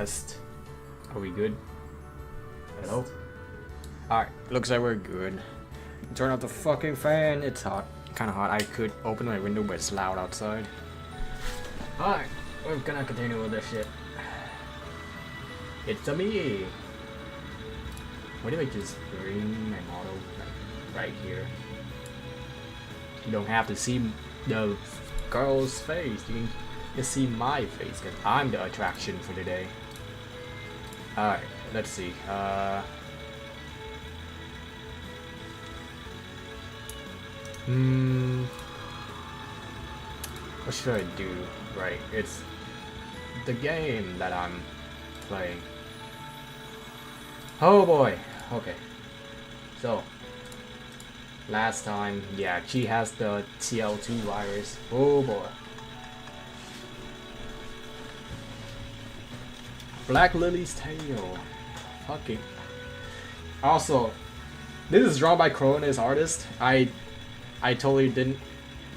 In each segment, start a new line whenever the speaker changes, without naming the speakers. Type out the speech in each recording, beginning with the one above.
Test. Are we good? Hello? Alright, looks like we're good. Turn off the fucking fan. It's hot. Kinda hot. I could open my window, but it's loud outside. Alright, we're gonna continue with this shit. It's a me. What if I just bring my model right here? You don't have to see the girl's face. You can just see my face, because I'm the attraction for the day. Alright, let's see. What should I do? Right, it's the game that I'm playing. Oh boy. Okay. So last time, yeah, she has the TL2 virus. Oh boy. Black Lily's Tale. Fucking. Also, this is drawn by Cronus artist. I totally didn't,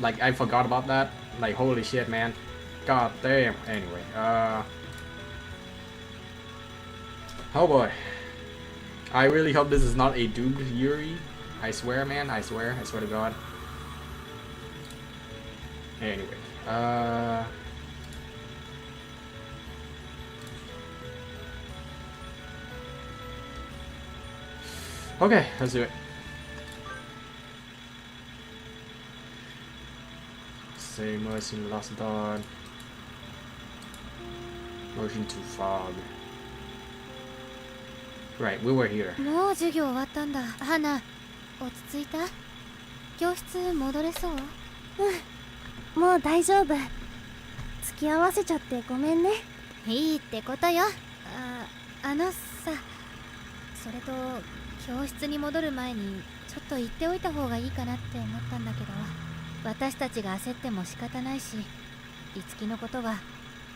like, I forgot about that. Like, holy shit, man. God damn. Anyway, oh boy. I really hope this is not a doomed Yuri. I swear, man. I swear to God. Anyway, okay, let's do it. Say Mercy in Lost Dawn. Motion to Fog. Right, we were here.
もう授業終わったんだ。花、落ち着いた？教室戻れそう？
うん、もう大丈夫。付き合わせちゃってごめんね。
いいってことよ。あのさ、それと教室に戻る前にちょっと言っておいた方がいいかなって思ったんだけど、私たちが焦っても仕方ないし、いつきのことは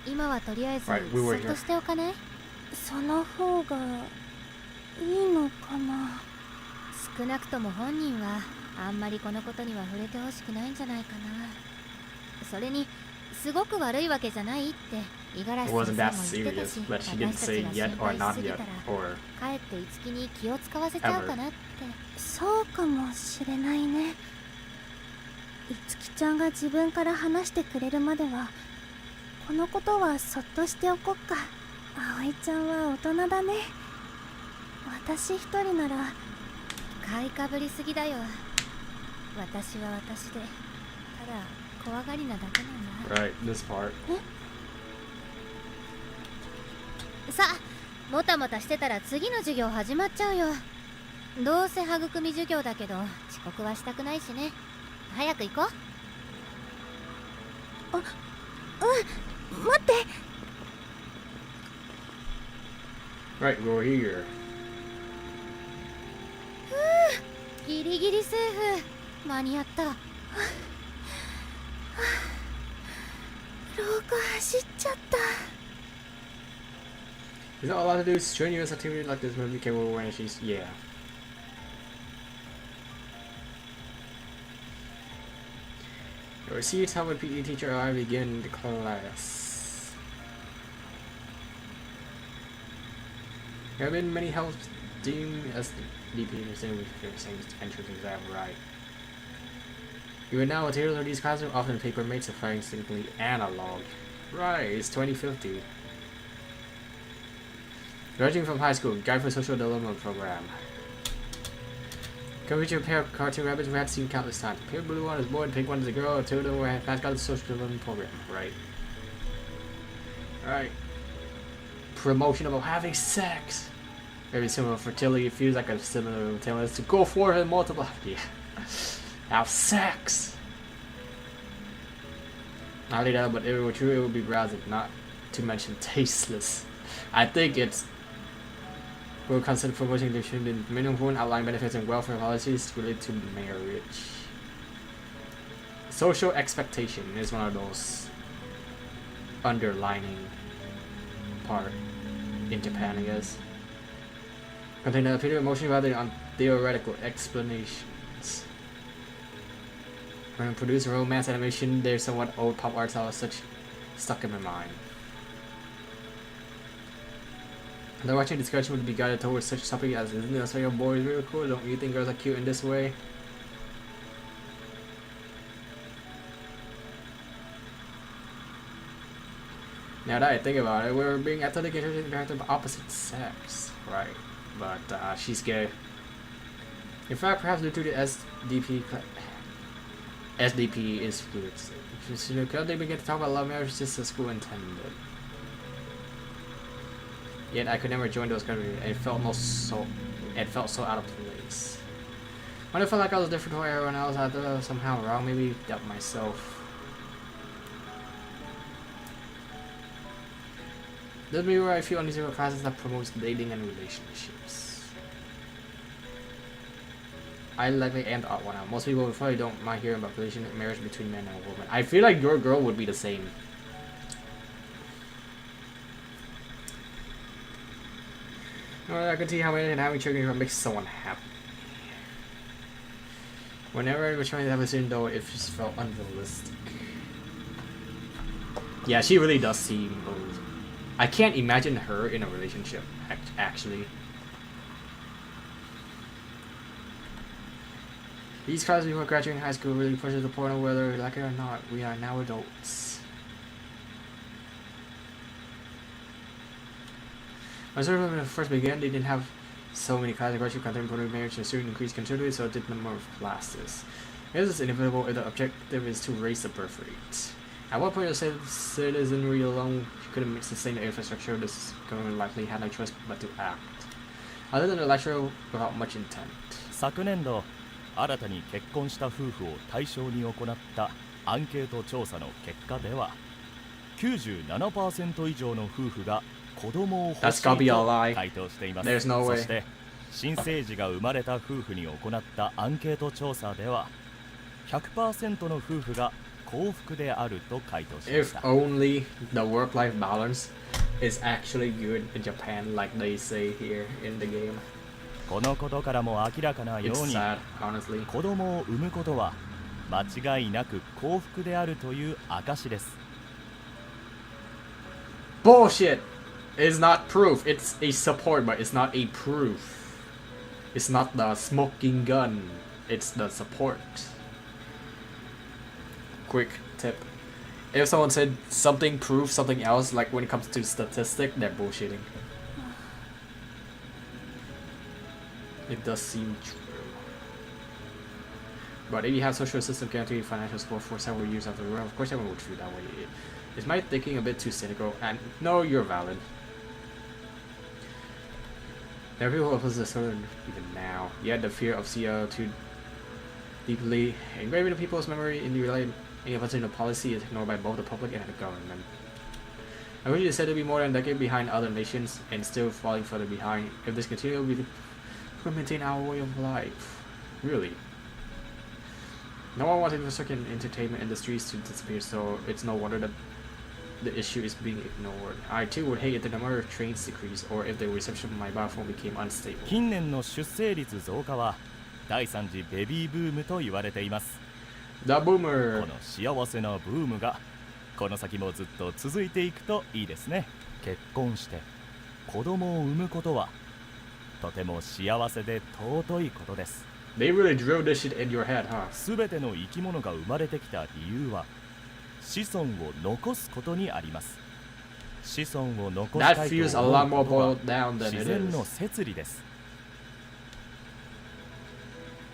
今はとりあえずそっとしておかない？
その方がいいのかな。
少なくとも本人はあんまりこのことには触れてほしくないんじゃないかな。それにすごく悪いわけじゃないって五十嵐先生も言ってたし、私たちが心配しすぎたらかえっていつきに気を使わせちゃうかなって。
そうかもしれないね。いつきちゃんが自分から話してくれるまではこのことはそっとしておこっか。葵ちゃんは大人だね。私一人なら。
買いかぶりすぎだよ。私は私でただ怖がりなだけなんだ。
Right, this part.
さあ、もたもたしてたら次の授業始まっちゃうよ。どうせ育み授業だけど遅刻はしたくないしね。早く行こう。
待って。
Right, we're here.
ギリギリセーフ。間に合った。
廊下走っちゃった。
Is that allowed to do strenuous activity like this movie capable when she's yeah. See tell my PE teacher I begin the class. There have been many helps deemed as the DP understand which are saying entrance exam right. Even now materials of these classes are often paper made so far instinctively analog. Right, it's 2050. Graduating from high school, Guide for Social Development Program. Come feature a pair of cartoon rabbits we had seen countless times. The pale blue one is a boy, the pink one is a girl, two of them were fast got the social development program. Right. Alright. Promotion about having sex. Very similar fertility, it feels like a similar tale to go forth and multiply. Yeah. Have sex. Not only that, but if it were true, it would be browsing, not to mention tasteless. I think it's will consider promoting the minimum outline benefits and welfare policies related to marriage. Social expectation is one of those underlining part in Japan, I guess. Contain a opinion emotion rather than theoretical explanations. When I produce romance animation, there's somewhat old pop art style such stuck in my mind. The watching discussion would be guided towards such a topic as isn't this like a boy is really cool? Don't you think girls are cute in this way? Now that I think about it, we're being athletic interacted with opposite sex, right? But she's gay. In fact, perhaps due to the SDP is fluid. Because they begin to talk about love marriage just as school intended. Yet I could never join those countries. It felt so out of place. When I felt like I was different from everyone else, I thought I was somehow wrong. Maybe doubt myself. This be where I feel uneasy with classes that promotes dating and relationships. I likely am the odd one out. Most people probably don't mind hearing about marriage between men and women. I feel like your girl would be the same. I can see how having children makes someone happy. Whenever I was trying to have a student, though, it just felt unrealistic. Yeah, she really does seem old. I can't imagine her in a relationship, actually. These classes before graduating high school really pushes the point of whether, like it or not, we are now adults. When it first began, they didn't have so many classes. Graduate contemporary marriage and student increased considerably, so it did the number of classes. It is inevitable if the objective is to raise the birth rate. At what point the citizenry alone couldn't sustain the infrastructure, this government likely had no choice but to act. Other than the lecture without much intent.
昨年度、新たに結婚した夫婦を対象に行ったアンケート調査の結果では、97% 以上の夫婦が子供を欲しいと回答しています。そして、新生児が生まれた夫婦に行ったアンケート調査では、100% の夫婦が幸福であると回答しました。
If only the work-life balance is actually good in Japan, like they say here in the game.
このことからも明らかなように、子供を産むことは間違いなく幸福であるという証です。
Bullshit! It's not proof. It's a support, but it's not a proof. It's not the smoking gun. It's the support. Quick tip. If someone said something proves something else, like when it comes to statistic, they're bullshitting. It does seem true. But if you have social system guaranteed financial support for several years after the war, of course everyone would feel that way. Is my thinking a bit too cynical? And no, you're valid. There are people who oppose this even now. Yet the fear of CO2 deeply engraved in people's memory in the relay. Any of us in the policy is ignored by both the public and the government. I wish it said to be more than a decade behind other nations and still falling further behind. If this continues, we could maintain our way of life. Really? No one wants infrastructure and entertainment industries to disappear, so it's no wonder that the issue is being ignored. I too would hate if the number of trains decreased or if the reception of my mobile phone became unstable.
近年の出生率増加は第3次ベビーブームと言われています。
The boomer.
この幸せなブームがこの先もずっと続いていくといいですね。結婚して子供を産むことはとても幸せで尊いことです。
They really drilled this shit in your head, huh?
すべての生き物が生まれてきた理由は子孫を残すことにあります。子孫を残したいと思うことは自然の摂理です。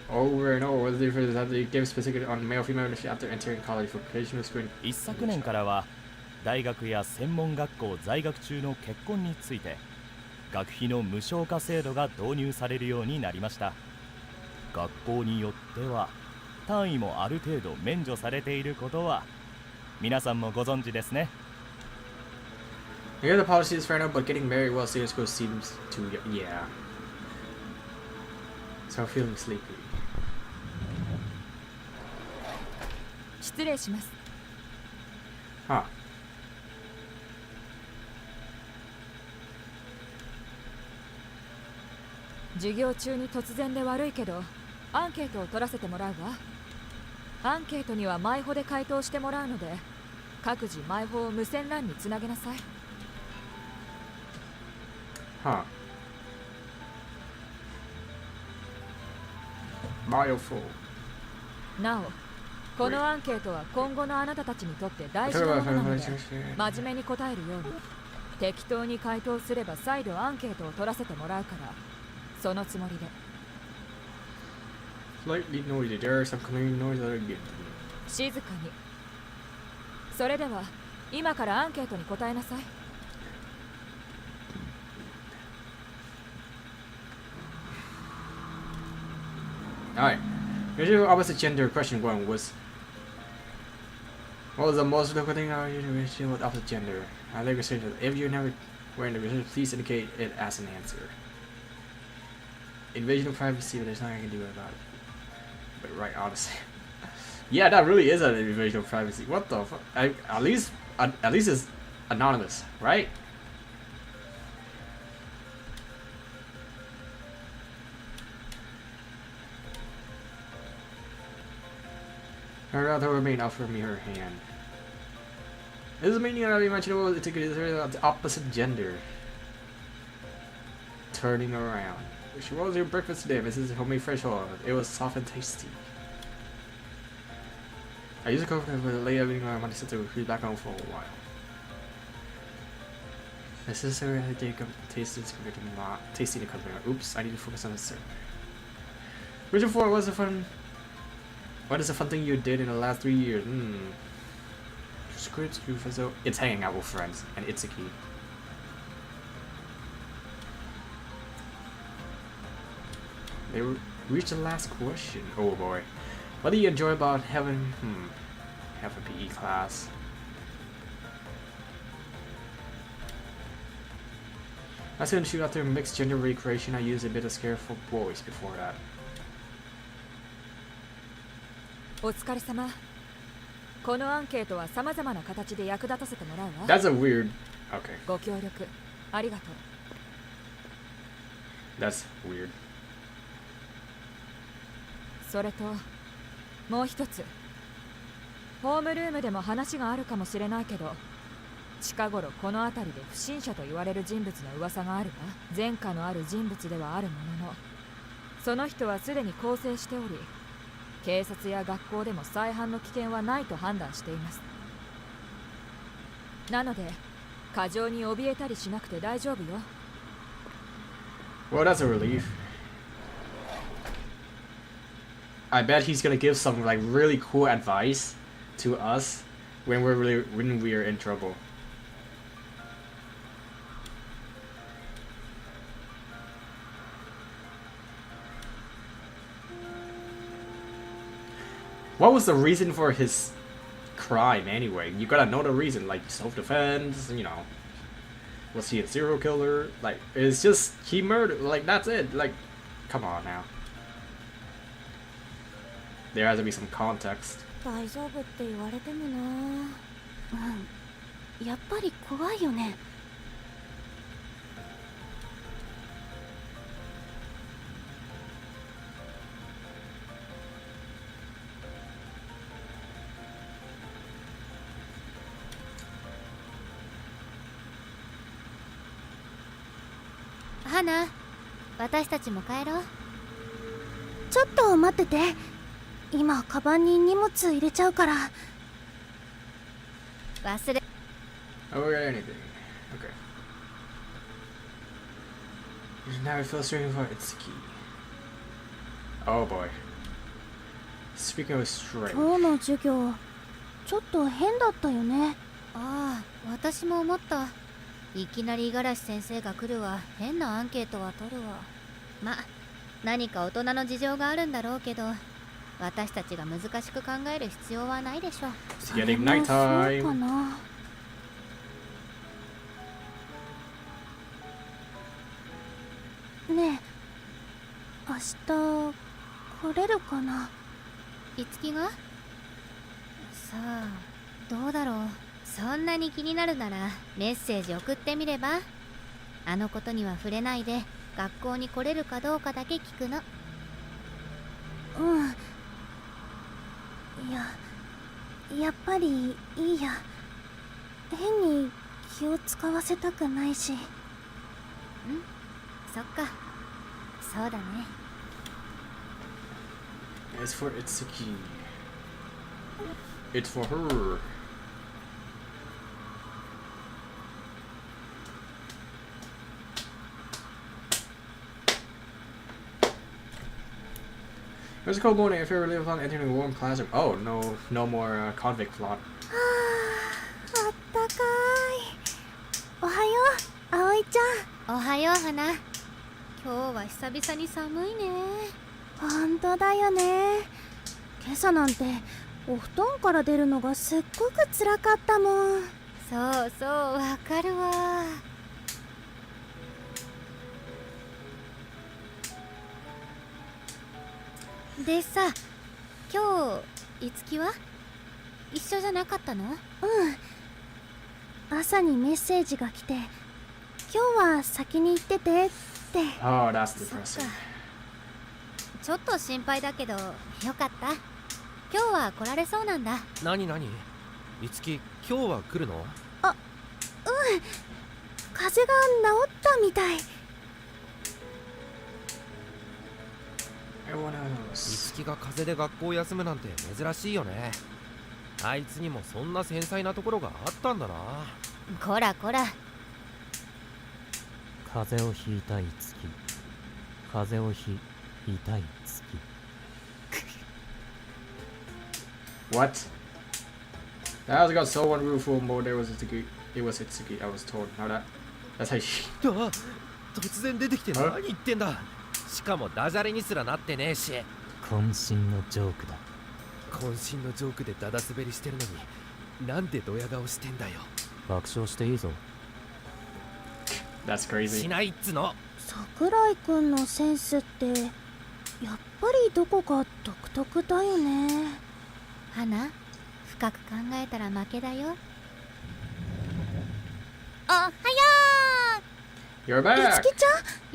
Over and over, the difference that they give specific on male-female relationship after entering college for occasional screen.
一昨年からは大学や専門学校在学中の結婚について学費の無償化制度が導入されるようになりました。学校によっては単位もある程度免除されていることは皆さんもご存知ですね。
I guess the policy is fair enough, but getting married while staying in school seems too yeah. So I'm feeling sleepy.
失礼します。
Huh.
授業中に突然で悪いけど、アンケートを取らせてもらうわ。アンケートにはマイホで回答してもらうので、各自マイホを無線 LAN につなげなさい。
Huh. Biofuel.
なおこのアンケートは今後のあなたたちにとって大事なものなので真面目に答えるように適当に回答すれば再度アンケートを取らせてもらうからそのつもりで
Slightly noisy. There are some cleaning noise that are good.
静かにそれでは今からアンケートに答えなさい
Alright. Your opposite gender question one was, what was the most difficult thing about your relationship with opposite gender? I think research that if you never were in the relationship, please indicate it as an answer. Invasion of privacy, but there's nothing I can do about it. But right, honestly. Yeah, that really is an invasion of privacy. What the fuck? At least it's anonymous, right? Her other remain offered me her hand. This is meaning that imaginable to consider the opposite gender. Turning around. She was your breakfast today. This is homemade fresh oil. It was soft and tasty. I used to cook for the late evening. I wanted to sit to back home for a while. My sister had to taste this compared to not tasting the company. Oops, I need to focus on the survey. Richard Ford was a fun. What is the fun thing you did in the last 3 years? Scripts, so it's hanging out with friends, and it's a key. They reached the last question. Oh boy. What do you enjoy about having a PE class? I was gonna shoot after mixed gender recreation. I used a bit of scare for boys before that.
お疲れ様このアンケートは様々な形で役立たせてもらうわ
That's a weird. Okay.
ご協力ありがとう
That's weird.
それともう一つホームルームでも話があるかもしれないけど近頃この辺りで不審者と言われる人物の噂があるわ前科のある人物ではあるもののその人はすでに更生しており警察や学校でも再犯の危険はないと判断していますなので過剰に怯えたりしなくて大丈夫よ
Well, that's a relief. I bet he's gonna give some like really cool advice to us when we're in trouble. What was the reason for his crime anyway? You gotta know the reason, like self-defense, you know. Was he a serial killer? Like, it's just, he murdered, like, that's it. Like, come on now. There has to be some context.
大丈夫って言われてもな。やっぱり怖いよね。
花、私たちも帰ろう。
ちょっと待ってて。今カバンに荷物入れちゃうから。
忘れ。
Oh, anything. Okay. You should never feel strange for it's the key. Oh boy. Speaking of strange.
今日の授業、ちょっと変だったよね。
ああ、私も思った。いきなり五十嵐先生が来るわ。変なアンケートは取るわ。ま、何か大人の事情があるんだろうけど、私たちが難しく考える必要はないでしょう。
It's getting
そうか
nighttime.
な。ねえ、明日来れるかな。
いつきが？さあ、どうだろう。そんなに気になるならメッセージ送ってみれば。あのことには触れないで学校に来れるかどうかだけ聞くの。
うん。いや、やっぱりいいや。変に気を使わせたくないし。
そっか、そうだね。
It's for Itsuki. It's for her. It was a cold morning. If you ever live on entering a warm classroom. Oh, no more convict plot.
あったかい。おはよう、葵ちゃん。
おはよう花。今日は久々に寒いね。
ほんとだよね。今朝なんてお布団から出るのがすっごく辛かったもん。
そうそう、わかるわ。でさ、今日いつきは一緒じゃなかったの？
朝にメッセージが来て、今日は先に行っててって。
Oh, that's
そっ
depressing.
か。ちょっと心配だけどよかった。今日は来られそうなんだ。
何いつき今日は来るの？
風邪が治ったみたい。
Everyone
い
else.
つきが風邪で学校を休むなんて珍しいよね。あいつにもそんな繊細なところがあったんだな。
こらこら。
風邪をひいたいつき、風邪をひいたいつき。
What? The house got so unruly more. There was Itsuki. It was Itsuki. I was told. Now that's how she.
あ、突然出てきて何言ってんだ。しかもダジャレにすらなってねえし。
渾身のジョークだ。
渾身のジョークでダダ滑りしてるのになんでドヤ顔してんだよ。
爆笑していいぞ。
That's crazy.
しないっつの。
桜井くんのセンスってやっぱりどこか独特だよね。
花、深く考えたら負けだよ。
おはよ
You're
う。い
back.
つきちゃ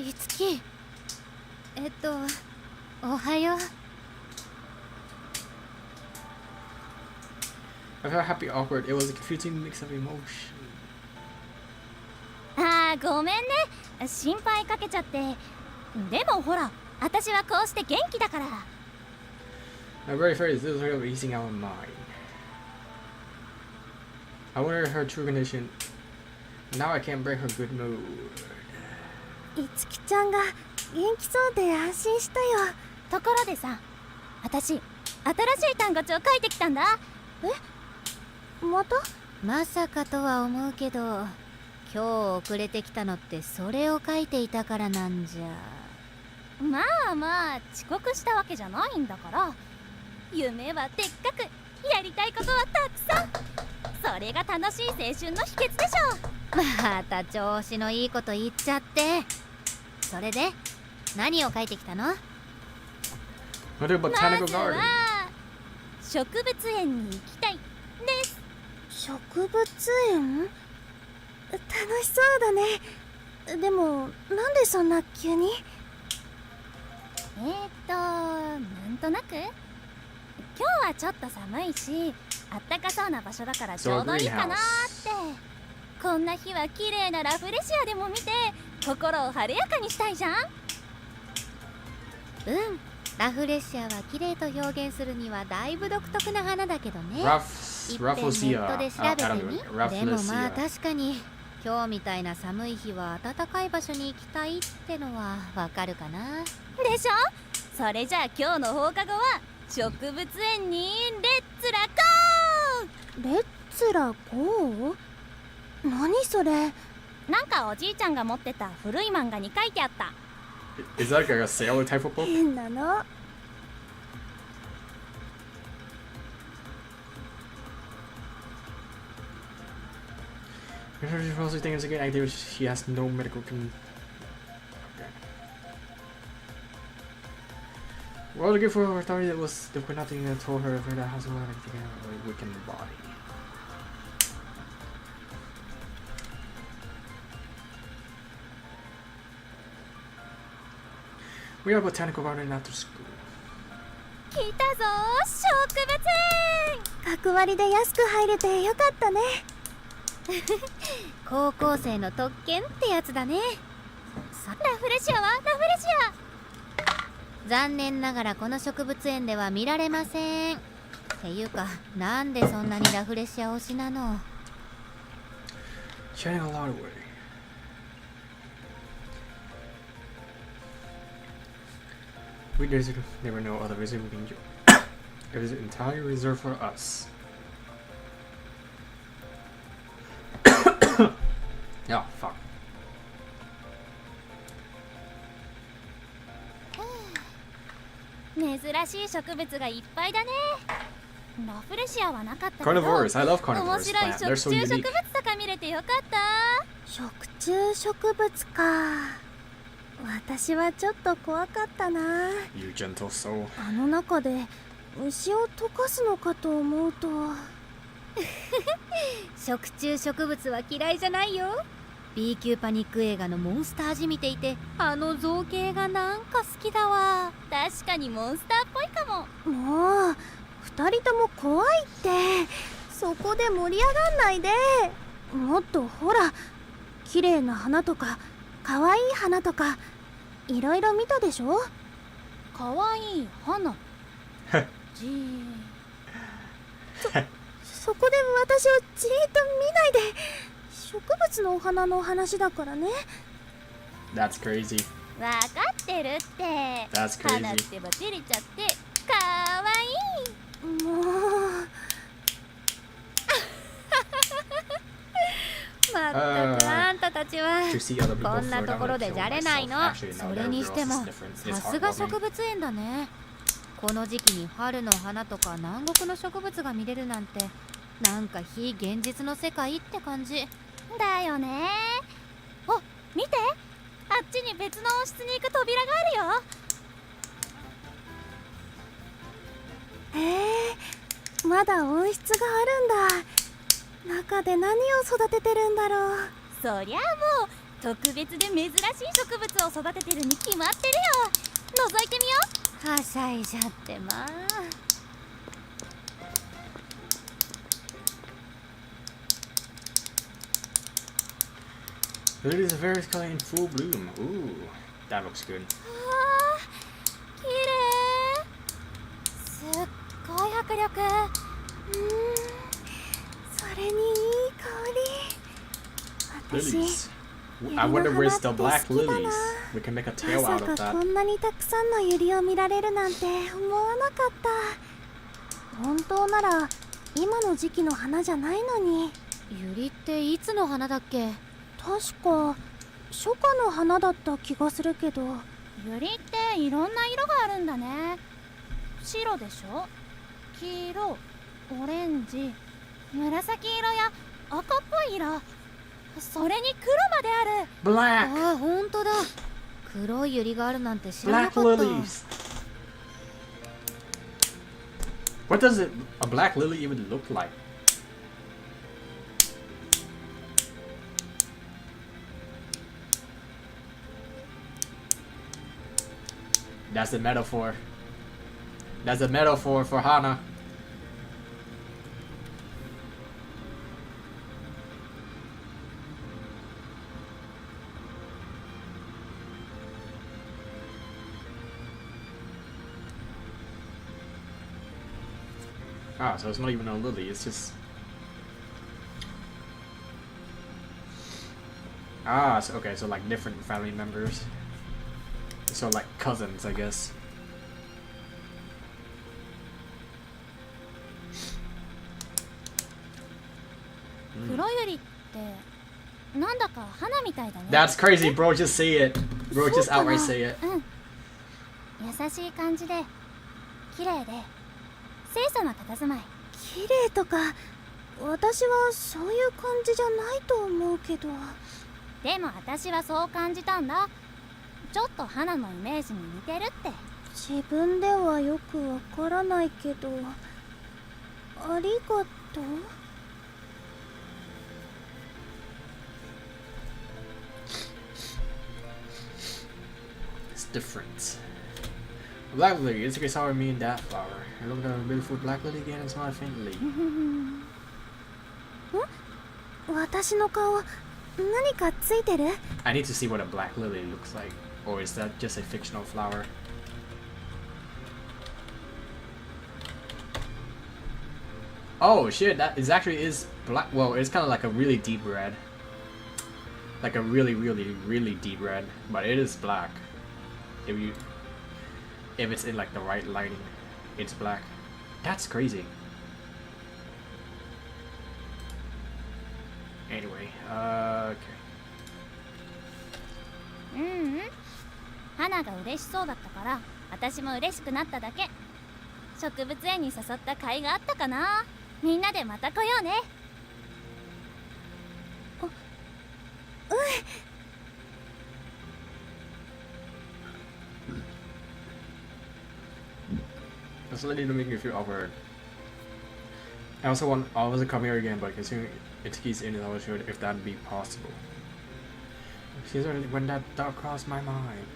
ん。
いつき、おはよう。
I felt happy, awkward. It was a confusing mix of emotion.
あー、ごめんね。心配かけちゃって。でもほら、私はこうして元気だから。
My very first this was her easing out of mine. I wondered her true condition. Now I can't break her good mood.
いつきちゃんが元気そうで安心したよ。ところでさ、私新しい単語帳書いてきたんだ。え、また？
まさかとは思うけど、今日遅れてきたのってそれを書いていたからなんじゃ。
まあまあ遅刻したわけじゃないんだから。夢はでっかく、やりたいことはたくさん。それが楽しい青春の秘訣でしょ。
また調子のいいこと言っちゃって。それで何を書いてきたの？
What a
ま
botanical
ず
garden.
は植物園に行きたいです。植物園？楽しそうだね。でもなんでそんな急に？なんとなく今日はちょっと寒いし、あったかそうな場所だからちょうどいいかなーって。こんな日は綺麗なラフレシアでも見て心を晴れやかにしたいじゃん。
ラフレシアは綺麗と表現するにはだいぶ独特な花だけどね。
Ruff,
いっぺんネットで調べて
Rufflesia.
み。
Rufflesia.
でもまあ確かに今日みたいな寒い日は暖かい場所に行きたいってのはわかるかな。
でしょ。それじゃあ今日の放課後は植物園にレッツラゴー。レッツラゴー？何それ？なんかおじいちゃんが持ってた古い漫画に書いてあった。
Is that like a sailor type of book?
変なの。
If she's mostly thinking it's a good activity, she has no medical Well, looking for her authority that was there were nothing that told her that house was anything a weakened body. We are botanical garden after school.
来たぞー、植物園。学割で安く入れてよかったね。
高校生の特権ってやつだね。ラフレシアはラフレシア。残念ながらこの植物園では見られません。っていうか、なんでそんなにラフレシア推しなの？
Chatting a lot away. We desert never know other visit we can enjoy. It is entirely reserved for us. Oh, fuck.
珍しい植物がいっぱいだね。ラフレシアはなかったけど、
Carnivores. I love
面
carnivores.
白い
Plant.
食
They're
虫
so
植
unique.
物とか見れてよかった。食虫植物か。私はちょっと怖かったな。
You gentle soul.
あの中で虫を溶かすのかと思うと。
食虫植物は嫌いじゃないよ。 B 級パニック映画のモンスタージ見ていて、あの造形がなんか好きだわ。
確かにモンスターっぽいかも。もう二人とも怖いって。そこで盛り上がんないで。もっとほら、綺麗な花とか可愛い花とかいろいろ見たでしょ。可愛い花じーそこで私をじーっと見ないで。植物のお花の話だからね。
That's crazy.
わかってるって。
That's
花っ
crazy.
てば照れちゃってかわいい。もう
まったくあんたたちは
To see other people
こんな
flirt,
と
I'm
ころ
gonna
で
kill
じゃれないの。
myself. Actually,
そ
no,
れ
they're
にして
girls.
も
It's different. It's
さすが
heartwarming.
植物園だね。この時期に春の花とか南国の植物が見れるなんて、なんか非現実の世界って感じ
だよね。お、見て、あっちに別の温室に行く扉があるよ。まだ温室があるんだ。中で何を育ててるんだろう。そりゃもう特別で珍しい植物を育ててるに決まってるよ。覗いてみよう。
はしゃいじゃってまあ。
Lilies of various color in full bloom. Ooh, that looks good.
綺麗。すっごい迫力。それにいい香り。私
Lilies. I wonder where's the black lilies. We can make a tail
ま
out
さ
of
かこ
that.
んなにたくさんのユリを見られるなんて思わなかった。本当なら今の時期の花じゃないのに。
ユリっていつの花だっけ？
確か初夏の花だった気がするけど。ユリっていろんな色があるんだね。白でしょ、黄色、オレンジ、紫色や赤っぽい色、それに黒まである。
Black!
ああ、ほんとだ。黒いユリがあるなんて知らな
Black
かった。
lilies! What does a black lily even look like? That's the metaphor. That's a metaphor for Hana. Ah, so it's not even a lily, it's just... Ah, so, okay, so like different family members. So like cousins, I guess.
黒ユリってなんだか花みたいだね。
That's crazy, bro. Just say it. Bro, just
そうかな。
outright say it.
うん。優しい感じで綺麗で清楚な佇まい。綺麗とか私はそういう感じじゃないと思うけど。でも私はそう感じたんだ。ちょっと花のイメージに似てるって。自分ではよくわからないけど、ありがとう。
It's different. A black lily. It's okay, sorry, me and that flower. I look at a beautiful black lily again and smile faintly.
私の顔何かついてる？
I need to see what a black lily looks like. Or is that just a fictional flower? Oh shit, that is actually is black. Well, it's kind of like a really deep red. Like a really deep red. But it is black. If it's in like the right lighting, it's black. That's crazy. Anyway, okay.
ううん花が嬉しそうだったから私も嬉しくなっただけ。植物園に誘った甲斐があったかな。みんなでまた来ようね。
That's literally to make me feel awkward. I also want to come here again, but considering Itsuki's in it, I was sure if that'd be possible. She's already when that thought crossed my mind.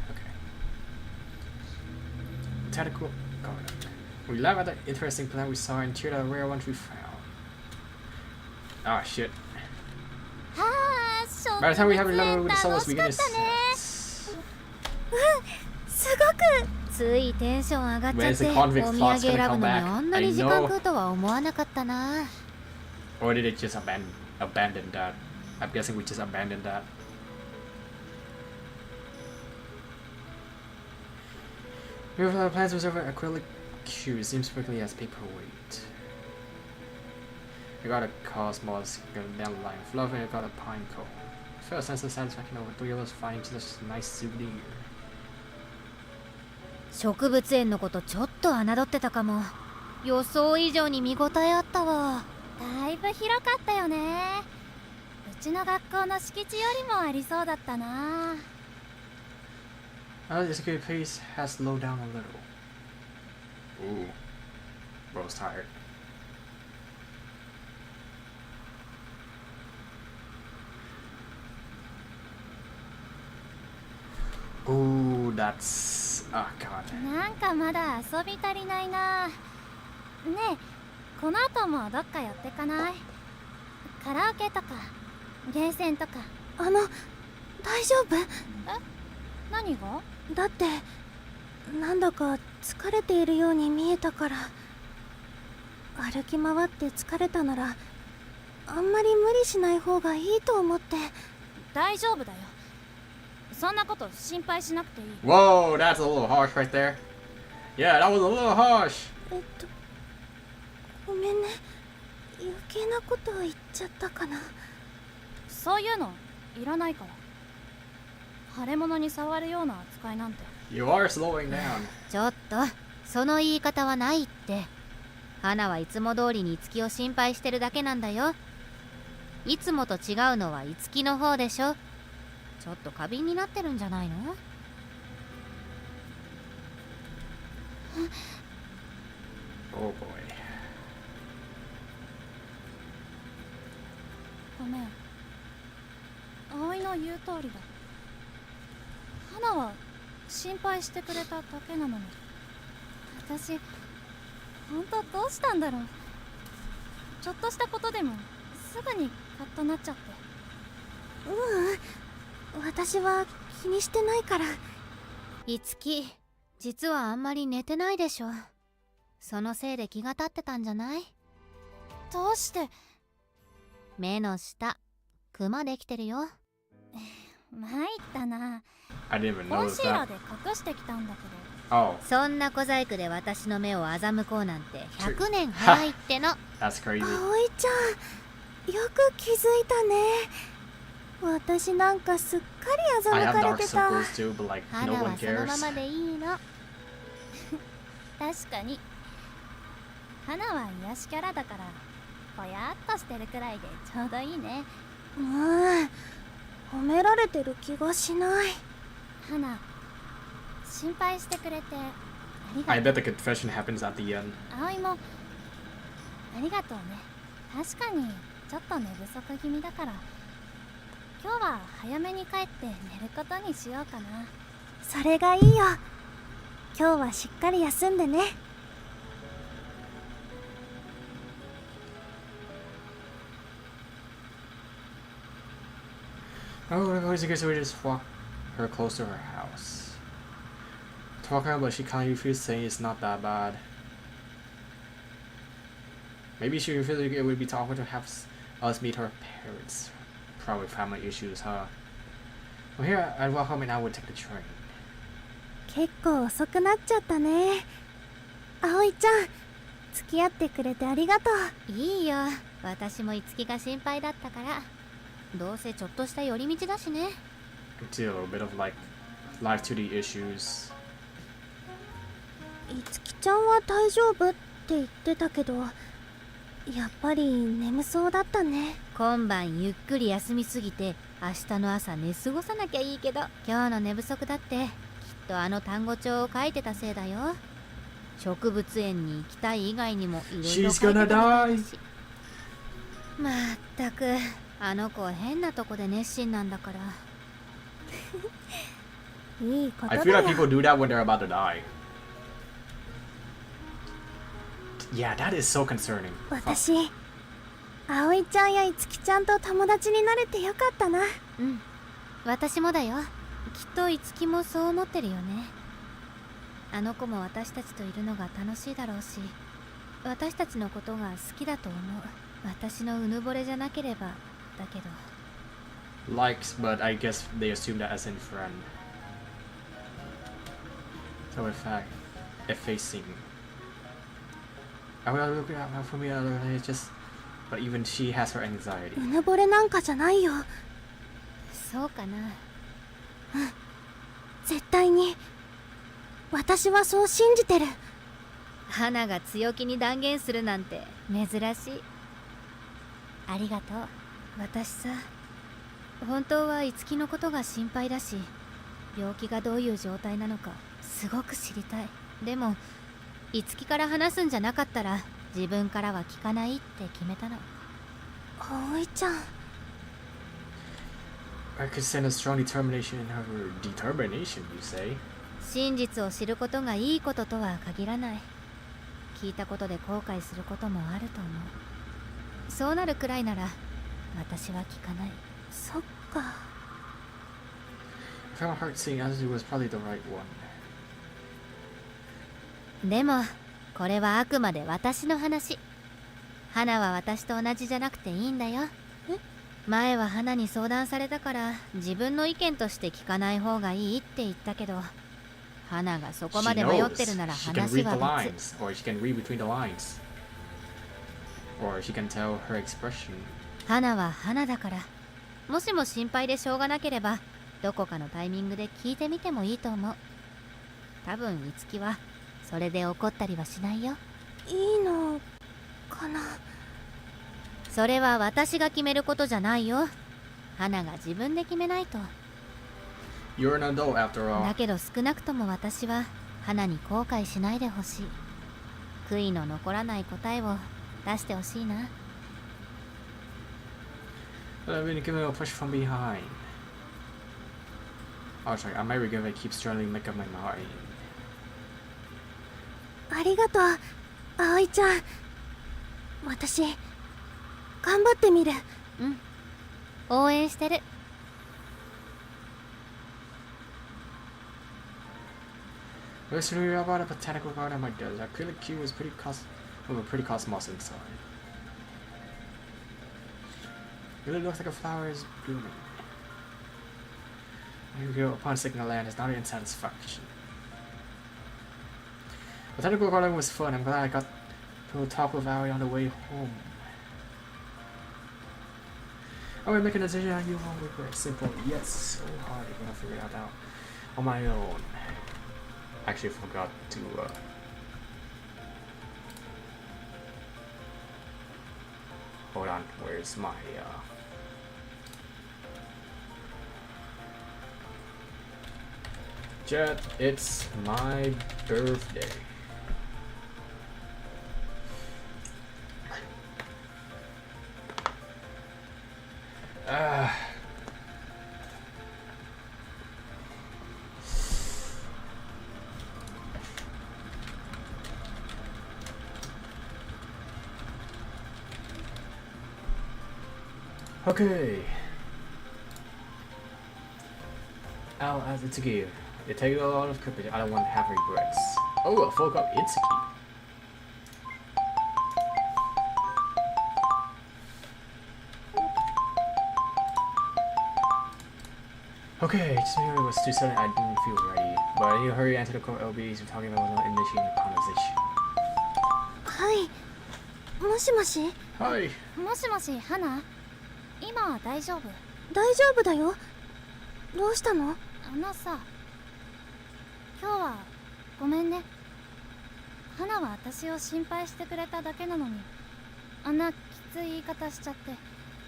Okay. Tentacle garden. We laugh at the interesting plant we saw and cheer the rare ones we found. Ah shit.
はあ、植物
By the time we have a
園
level with the
楽
souls,
し
we
か
get
ったね。
すごく。
ついテンション上がっちゃって
When's the convict
お土
thoughts
産
gonna
選ぶ
come
のに
back?
あんな
I
に時間
know.
食うとは思わなかったな。
Or did it just abandon that? I'm guessing we just abandoned that. River plants was over acrylic cube. Seems quickly as paperweight. I got a cosmos, got a dandelion fluff, and I got a pine cone. I felt a sense of satisfaction over 3 of us finding such a nice souvenir.
植物園のことちょっと侮ってたかも。予想以上に見応えあったわ。だいぶ広かったよね。うちの学校の敷地よりもありそうだったな。
The security pace has slowed down a little. Ooh. Bro's tired. Ooh, that's... Oh, God.
なんかまだ遊び足りないな。ねえ、この後もどっか寄ってかない？カラオケとかゲーセンとか。
大丈夫？
何が？
だってなんだか疲れているように見えたから。歩き回って疲れたならあんまり無理しない方がいいと思って。
大丈夫だよ。そんなこと心配しなくていい。
Whoa, that's a little harsh right there. Yeah, that was a little harsh.
ごめんね。余計なことを言っちゃったかな。
そういうのいらないから。腫れ物に触るような扱いなんて。
You are slowing down.
ちょっと、その言い方はないって。花はいつも通りに樹を心配してるだけなんだよ。いつもと違うのは樹の方でしょ。ちょっと過敏になってるんじゃないの？Oh
boy.
ごめん。葵の言う通りだ。花は心配してくれただけなのに。私、本当どうしたんだろう。ちょっとしたことでもすぐにカッとなっちゃって。
私は気にしてないから。
いつき、実はあんまり寝てないでしょ。そのせいで気が立ってたんじゃない？どうして？目の下、クマできてるよ。参ったな。
I didn't even
コン
notice
シーラー
that.
で隠してきたんだけど。
Oh,
そんな小細工で私の目を欺こうなんて100年早いっての。
that's crazy.
葵ちゃん、よく気づいたね。私なんかすっかり
I
欺
have
か
dark
れてた。
circles too, but like
花
no
は
one
そのま
cares.
までいいの。確かに花は癒しキャラだからぽやっとしてるくらいでちょうどいいね。
褒められてる気がしない。
花、心配してくれてあり
I
がと
bet the confession happens at the end.
う。葵もありがとうね。確かにちょっと寝不足気味だから今日は早めに帰って寝ることにしようかな。
それがいいよ。今日はしっかり休んでね。
Oh, I guess we just walk her close to her house. Talk her, but she kind of refuses, saying it's not that bad. Maybe she refused it would be awkward to have us meet her parents. Probably family issues, huh? Well, here I'd walk home and I would take the train.
結構遅くなっちゃったね。葵ちゃん、付き合ってくれてありがとう。
いいよ、私も樹が心配だったから。どうせちょっとした寄り道だしね。
Still a bit of like life to the issues.
樹ちゃんは大丈夫って言ってたけど、やっぱり眠そうだったね。
今晩ゆっくり休みすぎて明日の朝寝過ごさなきゃいいけど、今日の寝不足だってきっとあの単語帳を書いてたせいだよ。植物園に行きたい以外にもいろいろ書いてたみたいだし。まったくあの子変なとこで熱心なんだから。
いいこと
I
だ
feel
よ。
like people do that when they're about to die. Yeah, that is so concerning.
私、葵ちゃんや樹ちゃんと友達になれてよかったな。
うん、私もだよ。きっと樹もそう思ってるよね。あの子も私たちといるのが楽しいだろうし、私たちのことが好きだと思う。私のうぬぼれじゃなければだけど。
Likes, but I guess they assume that as in friend. So in fact, effacing. I will look out for me. It's just, but even she has her anxiety.
うぬぼれなんかじゃないよ。
そうかな。
絶対に。私はそう信じてる。
花が強気に断言するなんて珍しい。ありがとう。私さ、本当は樹のことが心配だし、病気がどういう状態なのかすごく知りたい。でも樹から話すんじゃなかったら自分からは聞かないって決めたの。
葵ちゃん。
I could send a strong determination in her determination, you say?
真実を知ることがいいこととは限らない。聞いたことで後悔することもあると思う。そうなるくらいなら私は聞かない。
そっか。
I found heart saying attitude was probably the right one.
でもこれはあくまで私の話。花は私と同じじゃなくていいんだよ。前は花に相談されたから自分の意見として聞かない方がいいって言ったけど、花がそこまで迷ってるなら
She can
話
read the
は別。
lines, or she can read between the lines, or she can tell her expression.
花は花だから、もしも心配でしょうがなければどこかのタイミングで聞いてみてもいいと思う。多分樹はそれで怒ったりはしないよ。
いいのかな。
それは私が決めることじゃないよ。花が自分で決めないと。
You're an adult after
だ
all.
けど少なくとも私は花に後悔しないでほしい。悔いの残らない答えを出してほしいな。
I've been given a push from behind. Oh, sorry, I might regret if I keep struggling to make up my mind.
ありがとう、葵ちゃん。私、頑張ってみる。
うん、応援してる。
Listening about a botanical garden like this, that acrylic cube was pretty cosmos inside. It really looks like a flower is blooming. You go upon signal land is not in satisfaction. Botanical garden was fun. I'm glad I got to talk with Ari on the way home. I will make a decision on you won't regret. Simple yet so hard. You're gonna figure it out on my own. Actually forgot to hold on, where's my Jet, it's my birthday. Okay. I'll ask Itsuki. It takes a lot of courage. I don't want to have regrets. Oh, a full cup Itsuki. Okay, just maybe it was too sudden. I didn't feel ready. But I need to hurry and answer the call. LBs. We're talking about not initiating a conversation.
はいもしもし
Hi.
もしもし花今は大丈夫？
大丈夫だよどうしたの
あのさ今日はごめんね。花は私を心配してくれただけなのにあんなきつい言い方しちゃって。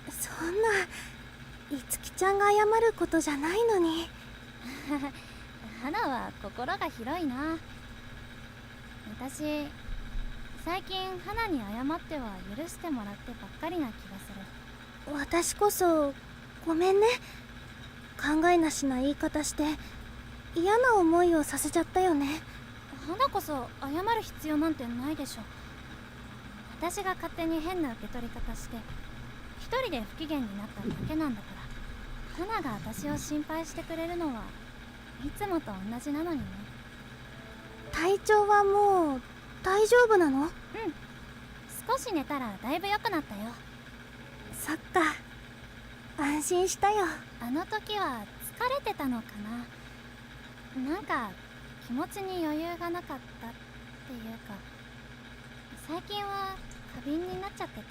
そんないつきちゃんが謝ることじゃないのに
花は心が広いな。私最近花に謝っては許してもらってばっかりな気がする。
私こそごめんね考えなしな言い方して嫌な思いをさせちゃったよね。
花こそ謝る必要なんてないでしょ。私が勝手に変な受け取り方して一人で不機嫌になっただけなんだから。花が私を心配してくれるのはいつもと同じなのにね。
体調はもう大丈夫なの？
少し寝たらだいぶ良くなったよ。
そっか安心したよ。
あの時は疲れてたのかな。なんか気持ちに余裕がなかったっていうか最近は過敏になっちゃってて。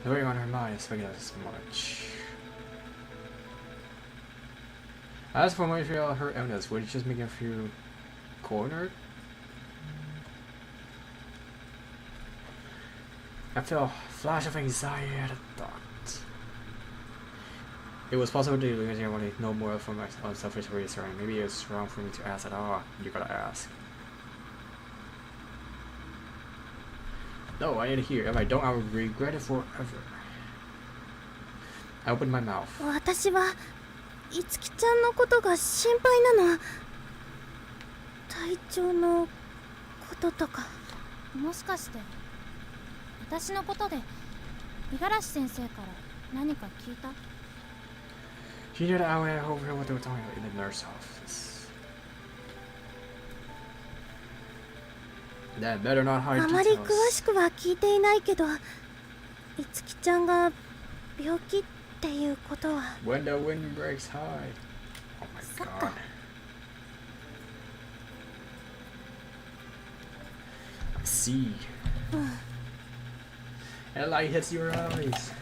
The weight on her mind is thinking as much. As for Montreal, her illness, would it just make her feel cornered? I felt a flash of anxiety at the thought. It was possible to because I wanted no more from my unselfish reason. Maybe it's wrong for me to ask at all. You gotta ask. No, I ain't here. If I don't, I will regret it forever. I opened my mouth.
私はいつきちゃんのことが心配なの。体調のこととか。
もしかして私のことで五十嵐先生から何か聞いた？
She knew that I went over what they were talking about in the nurse office. That better not hide
あまり
details.
詳しくは聞いていないけどいつきちゃんが病気っていうことは。
When the wind breaks high. Oh my god. I see. And light hits your eyes.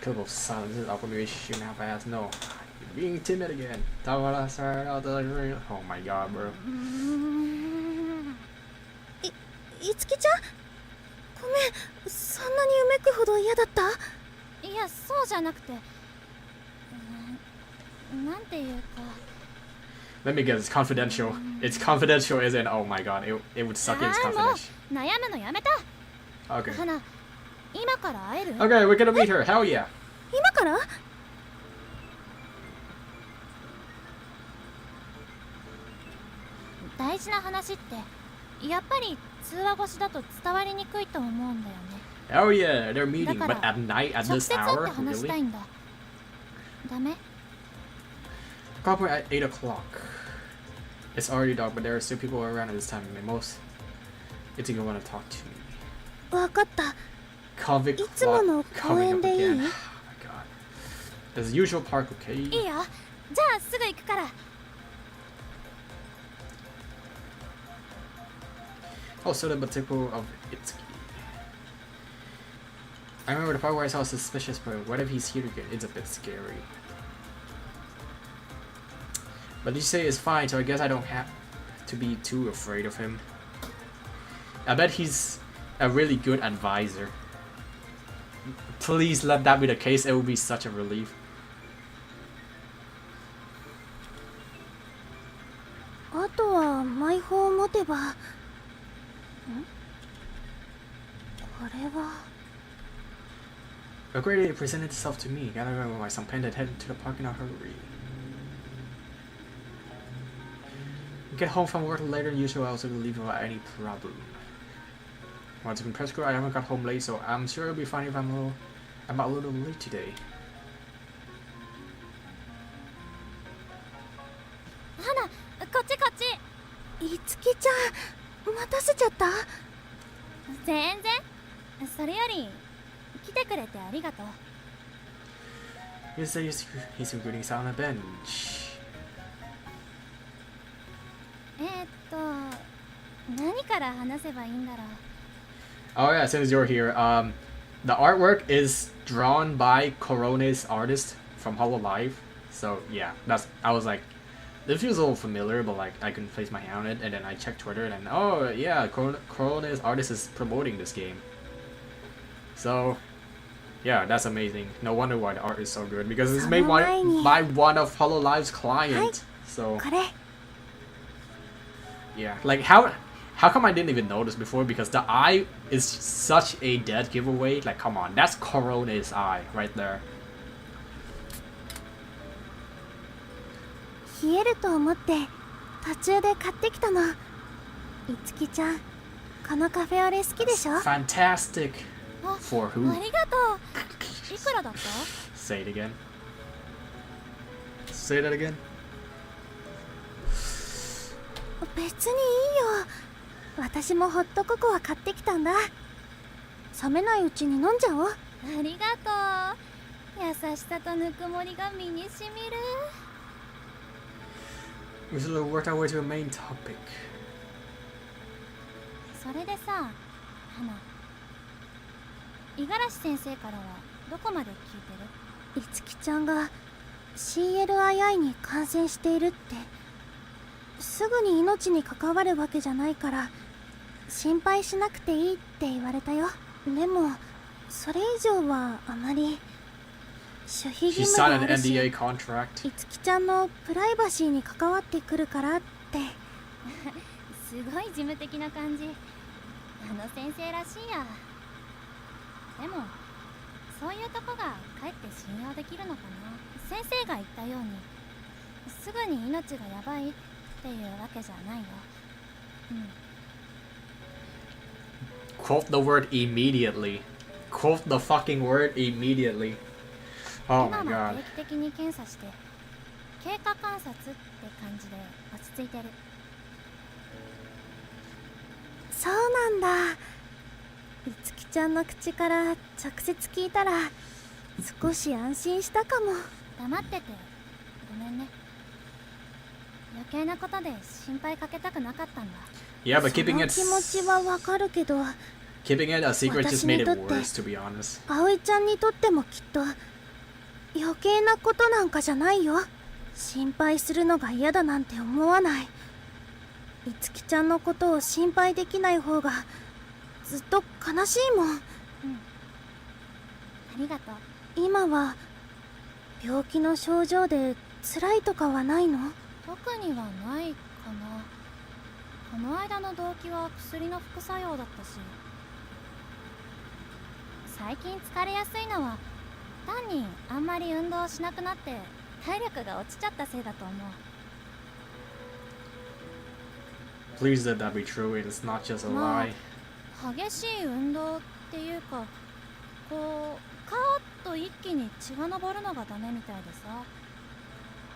Couple of silence is up when we shooting half ass. No. You're being timid again. Oh my god, bro.
いつきちゃんごめんそんなにうめくほど嫌だった？
いやそうじゃなくてなんていうか。
Let me guess, it's confidential. It's confidential, isn't it? Oh my god, it would suck if it's
もう
confidential.
悩むのやめた。
Okay.
花今から会える？
Okay, we're gonna meet her. Hell yeah.
今から？
大事な話ってやっぱり通話越しだと伝わりにくいと思うんだよね。
Hell yeah, they're meeting,
だから
but at night at
直
this
接会って
hour?
話したい
Really?
んだ。ダメ？
Call point at 8 o'clock. It's already dark, but there are still people around at this time, and most it's gonna want to talk to me.
わかった。
Convict
いつもの
clock
公
coming
園
up
でいい？
again. Oh my god. There's the usual park, okay?
いいよ。じゃあすぐ行くから。
Also, the particle of Itsuki. I remember the part where I saw a suspicious person. What if he's here again? It's a bit scary. But you say it's fine, so I guess I don't have to be too afraid of him. I bet he's a really good advisor. Please let that be the case. It would be such a relief.
あとはマイホを持てば。これは
A great idea presented itself to me. Gather around with my son Panda and head to the park in a hurry. Get home from work later than usual. I also leave without any problem. Once in press school, I haven't got home late, so I'm sure it'll be fine if I'm a little late today.
いつきちゃん待たせちゃった？
全然。それより来てくれてありがとう。
You say he's recruiting us on a bench.
何から話せばいいんだろう。
Oh yeah, since you're here, the artwork is drawn by Corone's artist from Hololive. So yeah, I was like, this feels a little familiar, but like I couldn't place my hand on it, and then I checked Twitter, and oh yeah, Corone's artist is promoting this game. So yeah, that's amazing. No wonder why the art is so good, because it's made by one of Hololive's clients. So
これ
yeah, like how come I didn't even notice before? Because the eye is such a dead giveaway. Like, come on, that's Corone's eye right there.
冷えると思って途中で買ってきたの。いつきちゃんこのカフェオレ好きでしょ？
Fantastic.
あ、
For
あ
who?
りがとう。いくらだった？
Say it again. Say that again.
別にいいよ。私もホットココア買ってきたんだ。冷めないうちに飲んじゃおう。
ありがとう。優しさとぬくもりが身にしみる。
We should work our way to a main topic.
それでさ、花、五十嵐先生からはどこまで聞いてる？
いつきちゃんが CLII に感染しているって。すぐに命に関わるわけじゃないから心配しなくていいって言われたよ。でもそれ以上はあまり守秘義
She
務が
signed
あ
an
るし、
NDA contract.
いつきちゃんのプライバシーに関わってくるからって。
すごい事務的な感じ。あの先生らしいや。でもそういうとこがかえって信用できるのかな。先生が言ったようにすぐに命がやばいっていうわけじゃないよ。うん。
Quote the word immediately. Quote the fucking word immediately. Oh
今
my
は
god.
定期的に検査して経過観察って感じで落ち着いてる。
そうなんだ。いつきちゃんの口から直接聞いたら少し安心したかも。
黙っててごめんね。余計なことで心配かけたくなかったんだ。
Yeah, but
その気持ちはわかるけど、
keeping it a secret just made it
私にとって
worse, to be honest.
葵ちゃんにとってもきっと余計なことなんかじゃないよ。心配するのが嫌だなんて思わない。いつきちゃんのことを心配できない方がずっと悲しいもん。
ありがとう。
今は病気の症状で辛いとかはないの？
特にはないかな。この間の動機は薬の副作用だったし、最近疲れやすいのは単にあんまり運動しなくなって体力が落ちちゃったせいだと思う。
Please let that be true. It is not just a
ま
lie.
あ激しい運動っていうか、こうカーッと一気に血が上るのがダメみたいでさ。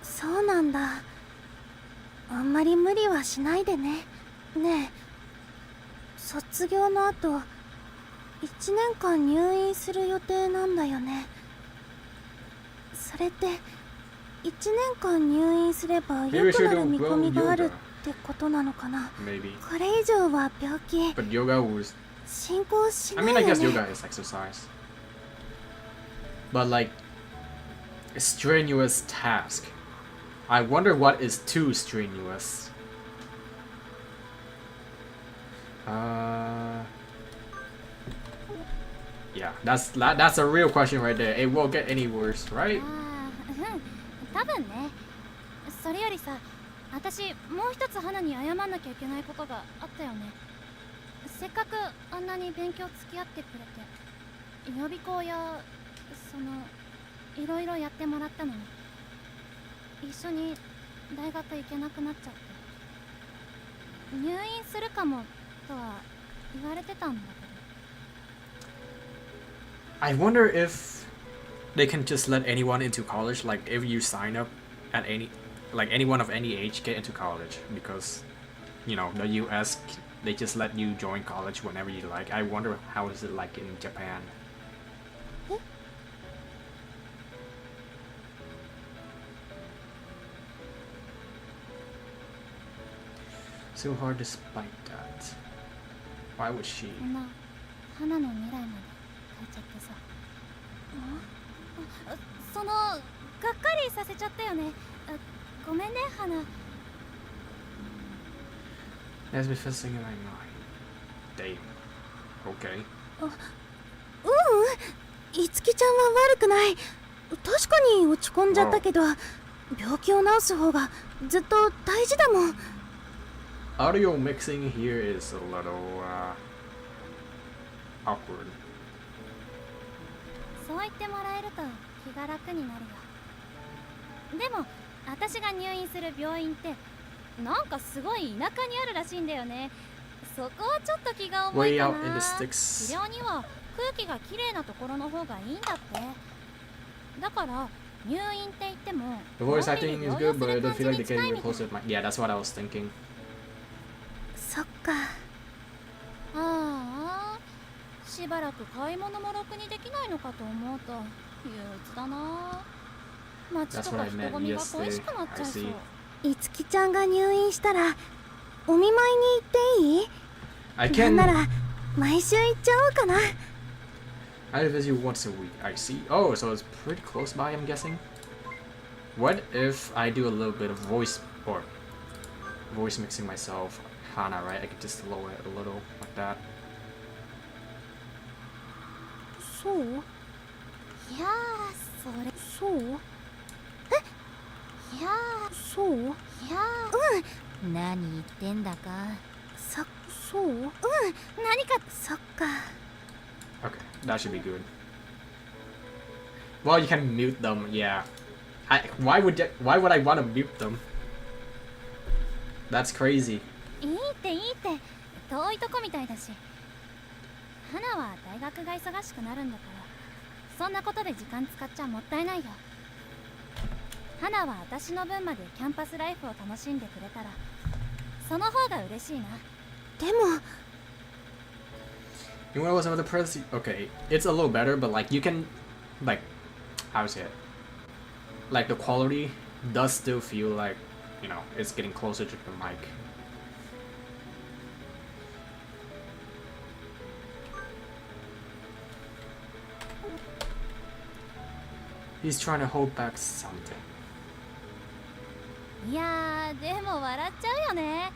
そうなんだ。あんまり無理はしないでね。ねえ、卒業の後1年間入院する予定なんだよね。それって1年間入院すれば良くなる見込みがあるってことなのかな。
Maybe.
これ以上は病気
But yoga was.
進行し
I
な
mean, I
いよ
guess
ね。
yoga is exercise. But like, a strenuous task. I wonder what is too strenuous. Yeah, that's a real question right there. It won't get any worse, right?
ああ、うん、多分ね。それよりさ、私もう一つ花に謝んなきゃいけないことがあったよね。せっかくあんなに勉強付き合ってくれて、予備校やいろいろやってもらったのに、一緒に大学行けなくなっちゃって、入院するかもとは言われてたんだけど。
I wonder if they can just let anyone into college, like if you sign up at anyone of any age get into college, because you know, the US, they just let you join college whenever you like. I wonder how is it like in Japan. So hard despite that. Why would she?
こんな花の未来まで書いちゃってさ。そのがっかりさせちゃったよね。ごめんね花。
Has been fixing in my mind. Damn. Okay.
いつきちゃんは悪くない。確かに落ち込んじゃったけど、病気を治す方がずっと大事だもん。
Audio mixing here is a little awkward.
そう言ってもらえると気が楽になるよ。でも私が入院する病院ってなんかすごい田舎にあるらしいんだよね。そこはちょっと気が重い
Way
か
out in
な。
the
治
sticks.
療には空気がきれいなところの方がいいんだって。だから入院って言っても
The voice
のんび
acting
り
is
療養
good,
す
but I
る
don't
感じ
feel like
に
they're
近い
getting
みたい。
closer to my. Yeah, that's what I was thinking.
そっか。ああ、しばらく買い物もろくにできないのかと思うと憂鬱だな。街
That's
と
what
か
I
人
meant
混みが恋し
yesterday.
くなっちゃ
I
いそう。
see.
いつきちゃんが入院したらお見舞いに行っていい？
I
なん
can.
なら毎週行っちゃおうかな。
I visit once a week. I see. Oh, so it's pretty close by, I'm guessing. What if I do a little bit of voice mixing myself? Hana, right? I could just lower it a little like that.
そう？いやー、それそう？いやー、そう？いやー、何言ってんだか。そう？何かそっか。
Okay, that should be good. Well, you can mute them, yeah. Why would I want to mute them? That's crazy.
いいって遠いとこみたいだし。花は大学が忙しくなるんだから、そんなことで時間使っちゃもったいないよ。花は私の分までキャンパスライフを楽しんでくれたら、その方が嬉しいな。でも
You know what was another press? Okay, it's a little better, but like you can, like, how to say it? Like the quality does still feel like, you know, it's getting closer to the mic. He's trying to hold back something.
いやー、でも笑っちゃうよね。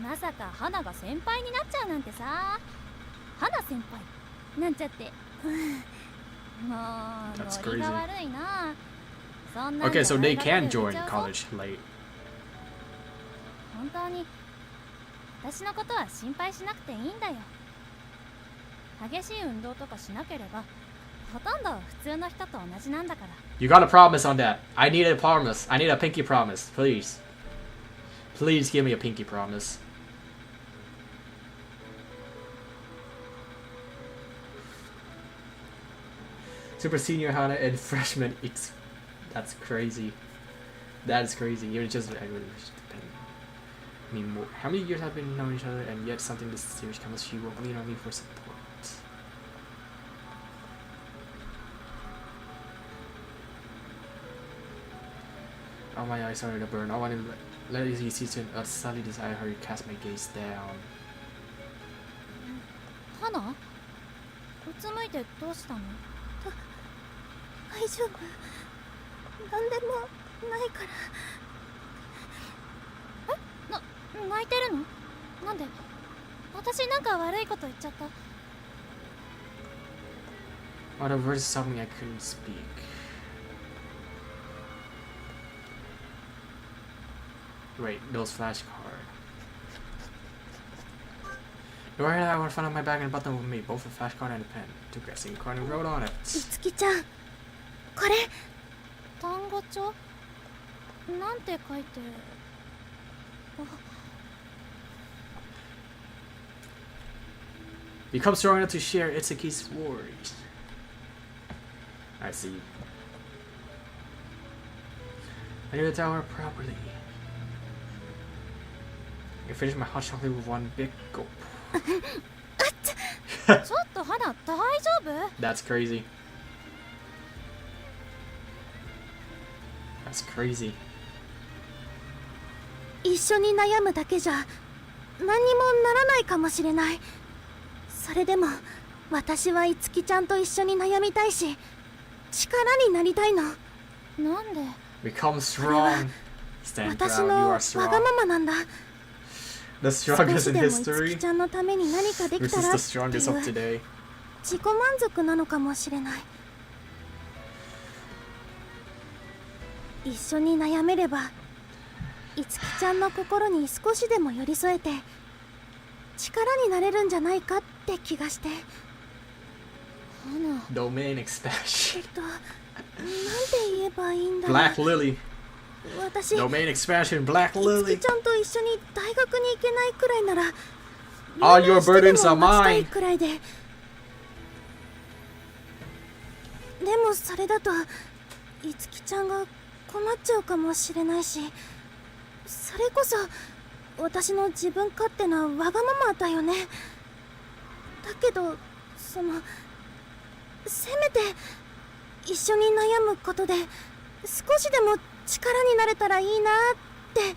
まさか花が先輩になっちゃうなんてさ。花先輩なんちゃって。もう
That's
ノリが
crazy.
悪いな。そんなん
Okay,
じゃ
so they
大学
can
で売れ
join
ちゃうぞ。
college late.
本当に私のことは心配しなくていいんだよ。激しい運動とかしなければほとんど普通の人と同じなんだから。
You gotta promise on that. I need a promise. I need a pinky promise, please. Please give me a pinky promise. Super senior Hana and freshman. That's crazy. That is crazy. You're just. I really wish to pay. I mean, how many years have we known each other, and yet something this serious comes, she won't lean on me for support. Oh, my eyes started to burn. I want to let you see to a suddenly desire her to cast my gaze down.
花うつむいてどうしたの？大丈夫。なんでもないから。泣いてるの？なんで？私なんか悪いこと言っちゃった。
What a verse something I couldn't speak. Wait, those flashcards. Don't worry, I want to find out my bag and button with me, both a flashcard and a pen. Took a SIM card and wrote on it.
いつきちゃん、これ単語帳なんて書いて。
Become strong enough to share Itsuki's worries. I see. I need to tell her properly. You finish my hot chocolate with one big gulp.
ちょっと花大丈夫？
That's crazy. That's crazy.
一緒に悩むだけじゃ何にもならないかもしれない。それでも私はいつきちゃんと一緒に悩みたいし力になりたいの。
なんで？
Become strong. Stand
私
proud.
の
You
わ
are
が
strong.
ままなんだ。
The
少
strongest
し
in
でもいつき
history
ちゃんのために何かできた
versus
ら
the
ってい
strongest of
う
today.
自己満足なのかもしれない。一緒に悩めればいつきちゃんの心に少しでも寄り添えて力になれるんじゃないかって気がして。
花。
Domain expansion.
なんて言えばいいんだろう。
Black Lily.
私、い
Domain expansion. Black
つき
Lily.
ちゃんと一緒に大学に行けないくらいなら
All your
留年してで
burdens are
も待ちたい
mine.
くらいで。でもそれだといつきちゃんが困っちゃうかもしれないし、それこそ私の自分勝手なわがままだよね。だけどせめて一緒に悩むことで少しでも力になれたらいいなって。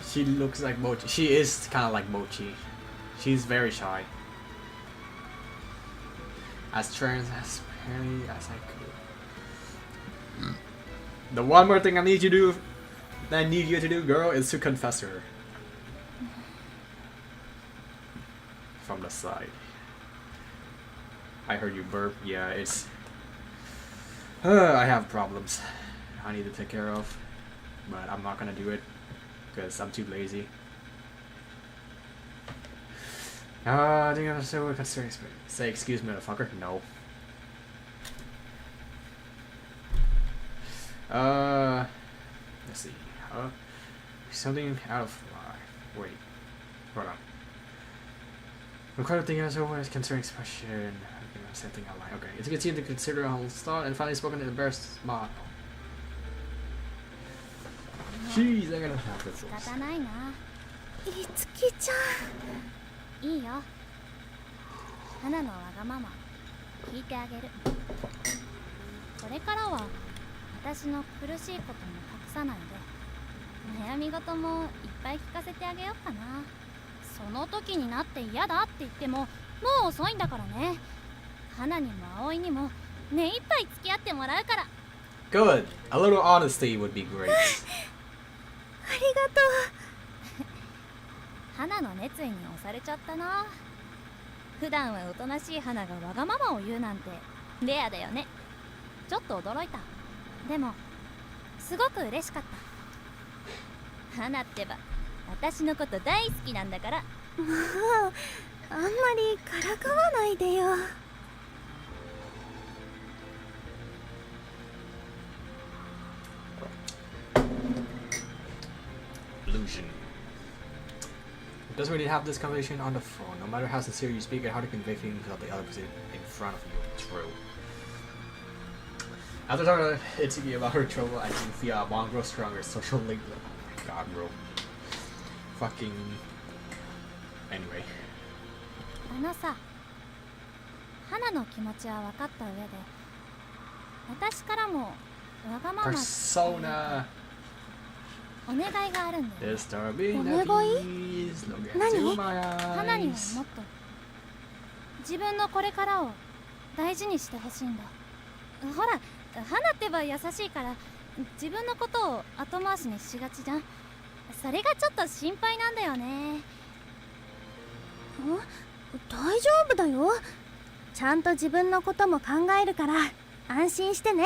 She looks like Mochi. She is kind of like Mochi. She's very shy. As transparently as I could. The one more thing I need you to do, girl, is to confess to her. From the side. I heard you burp. Yeah, it's. I have problems I need to take care of, but I'm not gonna do it because I'm too lazy. I think I'm so concerned. Say excuse me, motherfucker. No. Let's see. Something out of wait. Hold on. Required thing as always concerning expression. Something outline. Okay. It's a good team to consider a whole thought and finally spoken in embarrassed smile. Jeez, I gotta have this.
仕方ないな。
いつきちゃん、
いいよ。花のわがまま聞いてあげる。これからは私の苦しいことも隠さないで、悩み事もいっぱい聞かせてあげようかな。その時になって嫌だって言ってももう遅いんだからね。花にも葵にも目いっぱい付き合ってもらうから。
Good. A little honesty would be great.
ありがと
花の熱意に押されちゃったな。普段はおとなしい花がわがままを言うなんてレアだよね。ちょっと驚いた。でもすごく嬉しかった。花ってば私のこと大好きなんだから。
う。もうあんまりからかわないでよ。
Illusion. It doesn't really have this conversation on the phone. No matter how sincere you speak and how to convey feelings without the other person in front of you. True. After talking to Itsuki about her trouble, I can feel Amon grow stronger. Social link. Oh my god, bro. Fucking. Anyway.
あのさ、花の気持ちは分かった上で、私からもわがままっていうか
Persona.
お願いがあるんだよ。
This star being
お願い？
please look into my
花には
eyes.
もっと自分のこれからを大事にしてほしいんだ。ほら、花ってば優しいから自分のことを後回しにしがちじゃん。それがちょっと心配なんだよね。
大丈夫だよ。ちゃんと自分のことも考えるから安心してね。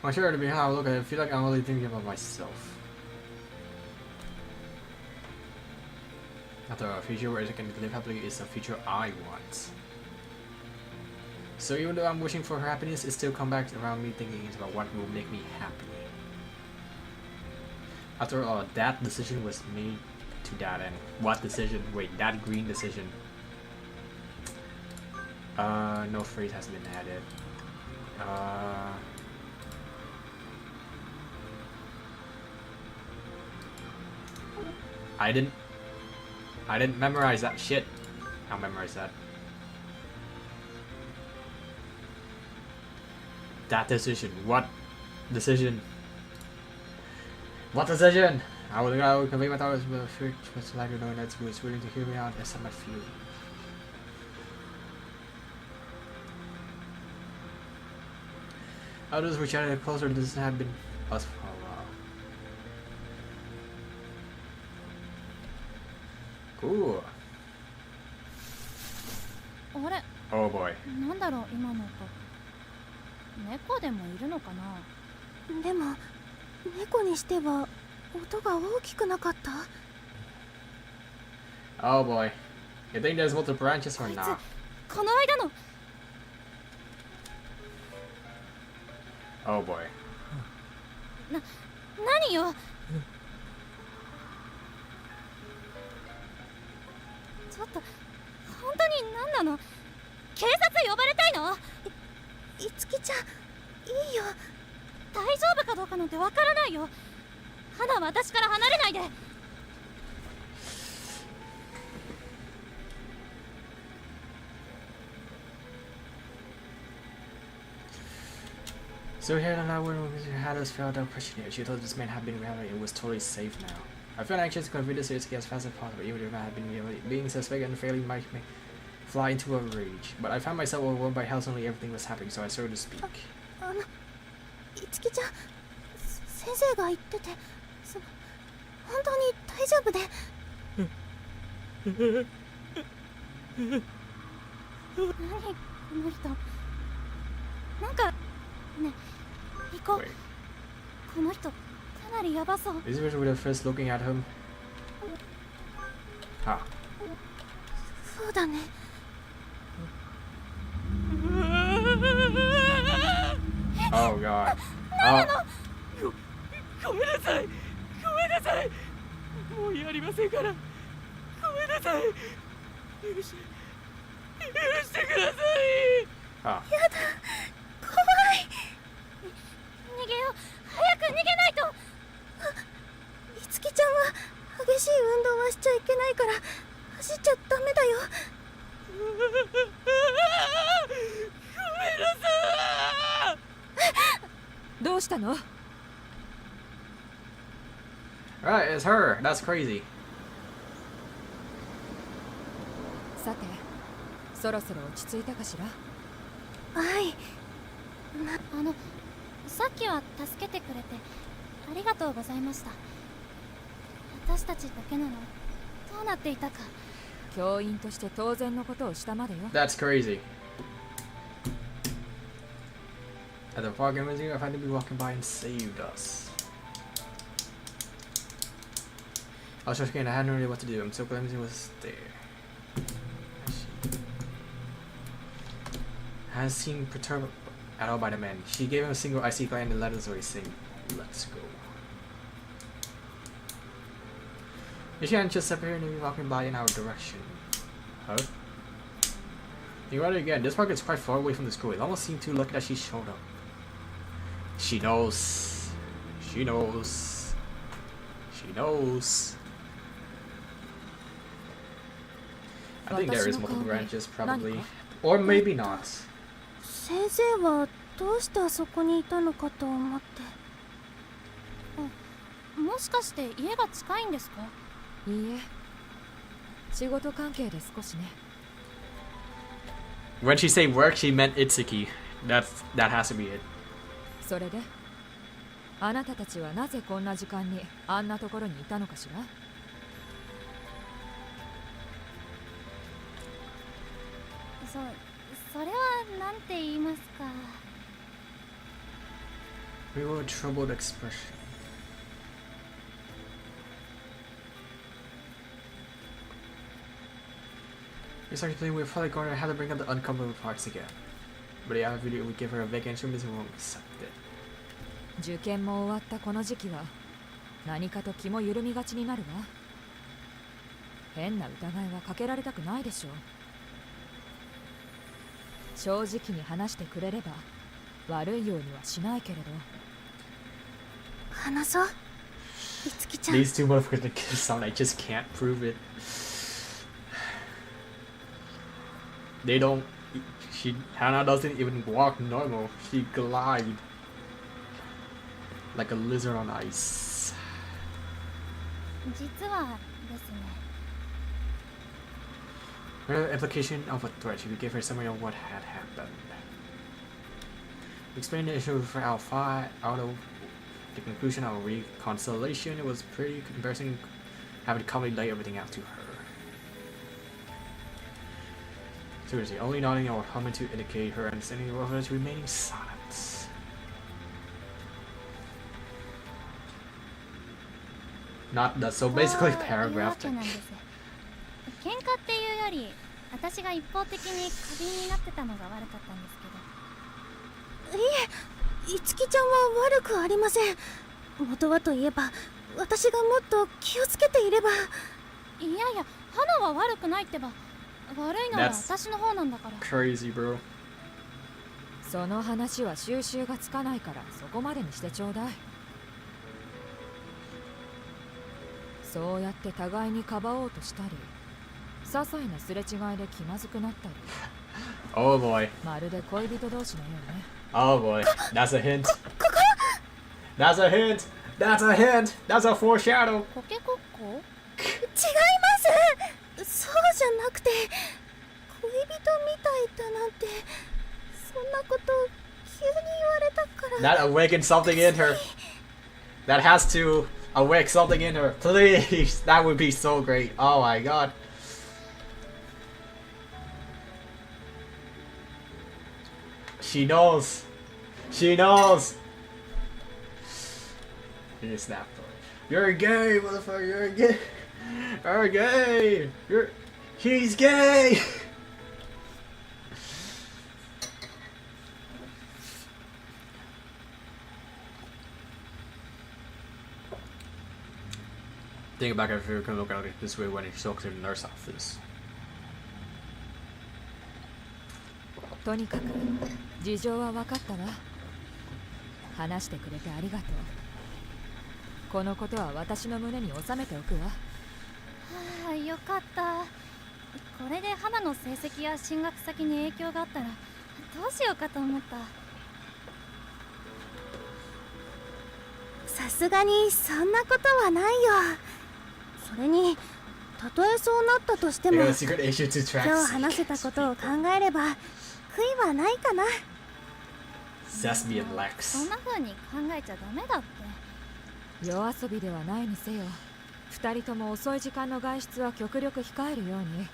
I'm sure to be how I look at it, I feel like I'm only thinking about myself. After a future where I can live happily is a future I want. So even though I'm wishing for her happiness, it still comes back around me thinking about what will make me happy. After all, that decision was made to that end. What decision? Wait, that green decision. No phrase has been added. I didn't memorize that shit. I'll memorize that. That decision. What decision? What decision? I would convey my thoughts, but fear was like knowing that was willing to hear me out and set my feeling. Others which are closer to this have been us for a while. Cool.
あれ、
Oh boy.
なんだろう今の音。猫でもいるのかな。
でも猫にしては音が大きくなかった？
Oh boy. You think there's multiple branches or
こいつ
not?
この間の
Oh boy.
何よ。ちょっと本当に何なの？警察呼ばれたいの？
いつきちゃん、いいよ。
大丈夫かどうかなんてわからないよ。花は私から離れないで。
So here and now, when had us felt out questionnaire, she thought this man had been rallied and was totally safe now. I felt anxious to convey this to as fast as possible, even if I had been being suspected and failing might fly into a rage. But I found myself overwhelmed by how suddenly everything was happening, so I started to speak.
いつきちゃん、先生が言ってて、本当に大丈夫で。
何この人。なんかね、行こう。
Wait,
この人かなりヤバそう。
is it with first looking at him? Ah.
そうだね。
Oh god. Oh.
ごめんなさい、ごめんなさい、もうやりませんから、ごめんなさい、許してください。
Ah.
怖い。
逃げよう。早く逃げないと。
いつきちゃんは激しい運動はしちゃいけないから走っちゃダメだよ。
ごめんなさい。
どうしたの？
Right, it's her. That's crazy.
さて、そろそろ落ち着いたかしら？
はい。
さっきは助けてくれてありがとうございました。私たちだけなの。どうなっていたか。
教員として当然のことをしたまでよ。
That's crazy. At the park museum, I found to be walking by and saved us. I was just kidding, I had no idea what to do. I'm so glad it was there. I hadn't seemed perturbed at all by the man. She gave him a single icy glance and let us away, saying, "Let's go." She hadn't just appeared and be walking by in our direction. Huh? Think about it again. This park is quite far away from the school. It almost seemed too lucky that she showed up. She knows. She knows. She knows. I think there is multiple branches, probably. Or maybe not.
先生はどうしてあそこにいたのかと思って。
もしかして家が近いんですか？
いいえ、仕事関係で少しね。
When she say work, she meant Itsuki. That has to be it.
それで、あなたたちはなぜこんな時間にあんなところにいたのかしら？
それはなんて言いますか。
We were a troubled expression. It's actually we were probably going to have to bring up the uncomfortable parts again. But yeah, if we give her a vague instrument, we won't accept it.
受験も終わったこの時期は何かと気も緩みがちになるわ。変な疑いはかけられたくないでしょう。正直に話してくれれば悪いようにはしないけれど。
話そう。いつきちゃん。
These two motherfuckers gonna kiss someone. I just can't prove it. They don't. Hannah doesn't even walk normal. She glide like a lizard on ice.
実はですね、
Her implication of a threat. She could give her summary of what had happened. Explain the issue for Alpha out of the conclusion of reconciliation. It was pretty embarrassing having to calmly lay everything out to her. Seriously, only nodding or humming to indicate her understanding of us remaining silent. Not that, so basically
こういうわ
paragraph
けなんです。喧嘩っていうより、私が一方的に過敏になってたのが悪かったんですけど。
いつきちゃんは悪くありません。元はといえば私がもっと気をつけていれば。
いやいや、花は悪くないってば。悪いのは
That's
私の方なんだから。
crazy, bro.
その話は収拾がつかないからそこまでにしてちょうだい。そうやって互いにかばおうとしたり、些細なすれ違いで気まずくなったり、
Oh boy.
まるで恋人同士のようね。
Oh boy. That's a hint. That's a hint. That's a hint. That's a foreshadow.
コケコッコ？
違います。そうじゃなくて、恋人みたいだなんて、そんなこと急に言われたから。
That awakened something in her. That has to awake something in her. Please. That would be so great. Oh my god. She knows. She knows. He snapped. You're gay, motherfucker. You're gay. You're gay. He's gay. Think back if you can look at it this way when he talks to the nurse office.
とにかく事情は分かったわ。話してくれてありがとう。このことは私の胸に収めておくわ。
はあ、よかった。これで花の成績や進学先に影響があったらどうしようかと思った。
さすがにそんなことはないよ。それに、たとえそうなったとしても、
They got a secret issue to
今
track.
日話せたことを考えれば悔いはないかな。
Sesame and
そ
Lex.
んな風に考えちゃダメだって。
夜遊びではないにせよ、二人とも遅い時間の外出は極力控えるように。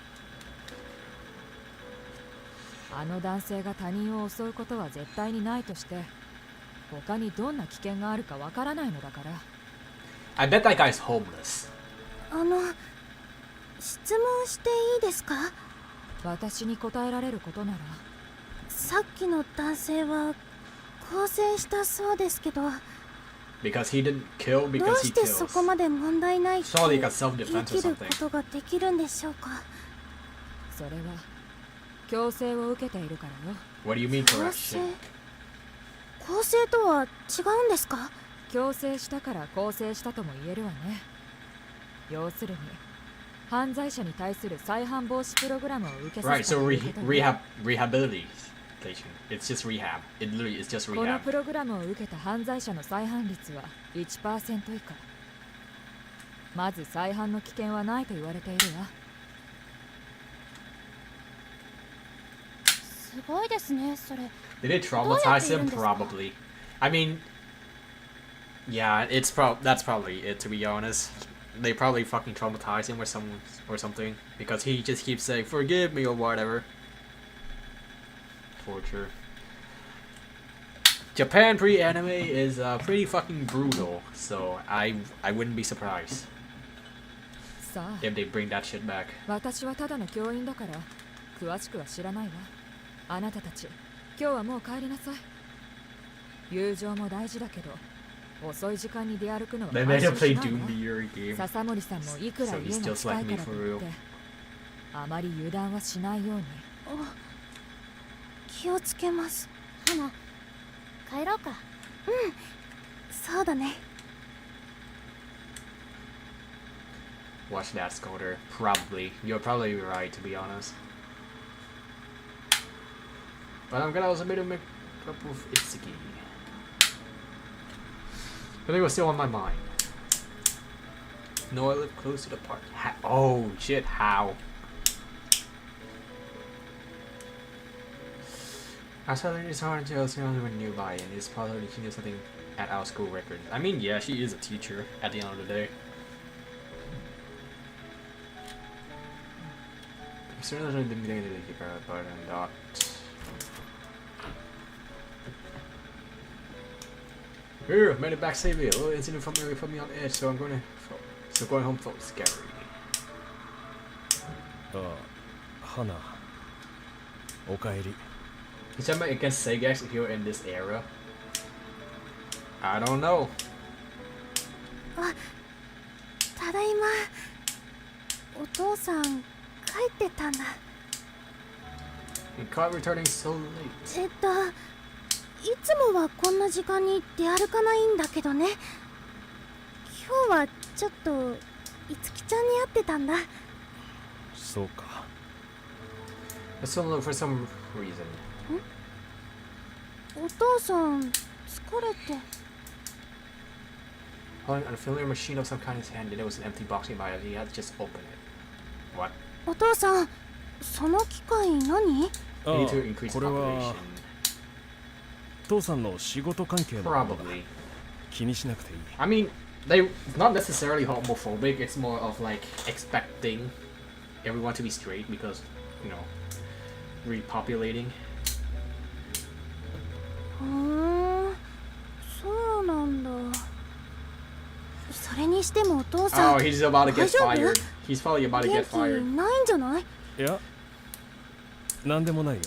あの男性が他人を襲うことは絶対にないとして、他にどんな危険があるかわからないのだから。
I bet that guy's homeless.
質問していいですか？
私に答えられることなら。
さっきの男性は更生したそうですけど、
Because he didn't kill
どう
because
し
he
てそこ
kills.
まで問題ないって
Surely
言
he got self-defense
い
or
切る
something.
ことができるんでしょうか？
それは強制を受けているからよ。
What do you mean
更生
correction?
更生とは違うんですか？
強制したから更生したとも言えるわね。要するに犯罪者に対する再犯防止プログラムを受けさ
Right,
せた
so
ということね。
rehabilitation. It's just rehab. It literally is just
この
rehab.
プログラムを受けた犯罪者の再犯率は 1% 以下。まず再犯の危険はないと言われているわ。
すごいですね、それ。
Did it traumatize him? Probably. I mean, yeah, that's probably it. To be honest, they probably fucking traumatized him or something because he just keeps saying "forgive me" or whatever. Torture. Japan pre-anime is pretty fucking brutal, so I wouldn't be surprised
さあ、
if they bring that shit back.
私はただの教員だから詳しくは知らないわ。あなたたち、今日はもう帰りなさい。友情も大事だけど、遅い時間に出歩くのは
They
安
made him
心
play
しない
Doom
わ。
Mirror game.
笹森さんもいくら
So
家
he's
が
just
近い
like
か
me
ら
for
といっ
real.
てあまり油断はしないように。
気をつけます。
花、帰ろうか。
そうだね。
watch that scoter. Probably. You're probably right, to be honest. But I'm gonna also meet him up with Itsuki. But it was still on my mind. No, I live close to the park. Oh shit, how? I saw that it's hard to tell someone when nearby, and it's possible she knew something at our school records. I mean, yeah, she is a teacher at the end of the day. Certainly didn't get her but I'm not. Here, made it back safely. A little incident from me put me on edge, so I'm going home felt scary.
Hana. Okaeri.
Is somebody against Segax here in this era? I don't know.
ただいま。お父さん帰ってたんだ。
And caught returning so late.
いつもはこんな時間に出歩かないんだけどね。今日はちょっといつきちゃんに会ってたんだ。
そうか。
So for some reason.
お父さん疲れて。
Holding an unfamiliar machine of some kind in his hand, and there was an empty box nearby. He had to just open it. What?
お父さん、その機械何？
You need to increase
これは
population.
父さんの仕事関係のものだ。
Probably.
気にしなくていい。
I mean, they not necessarily homophobic. It's more of like expecting everyone to be straight because, you know, repopulating.
そうなんだ。それにしてもお父さん、
Oh, he's about to get
大丈夫？
fired. He's probably about to
元
get
気
fired.
ないんじゃない？
いや、なんでもないよ。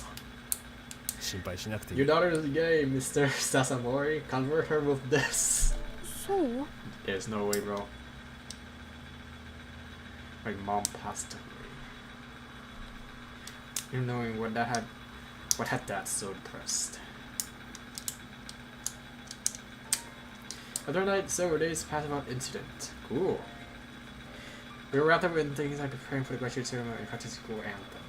心配しなくていい。
Your daughter is gay, Mr. Sasamori. Convert her with this.
そう？
There's no way, bro. My mom passed away. You knowing what had that so depressed. Other night, several days passed without incident. Cool. We were wrapped up in things like preparing for the graduate ceremony and practicing school anthem.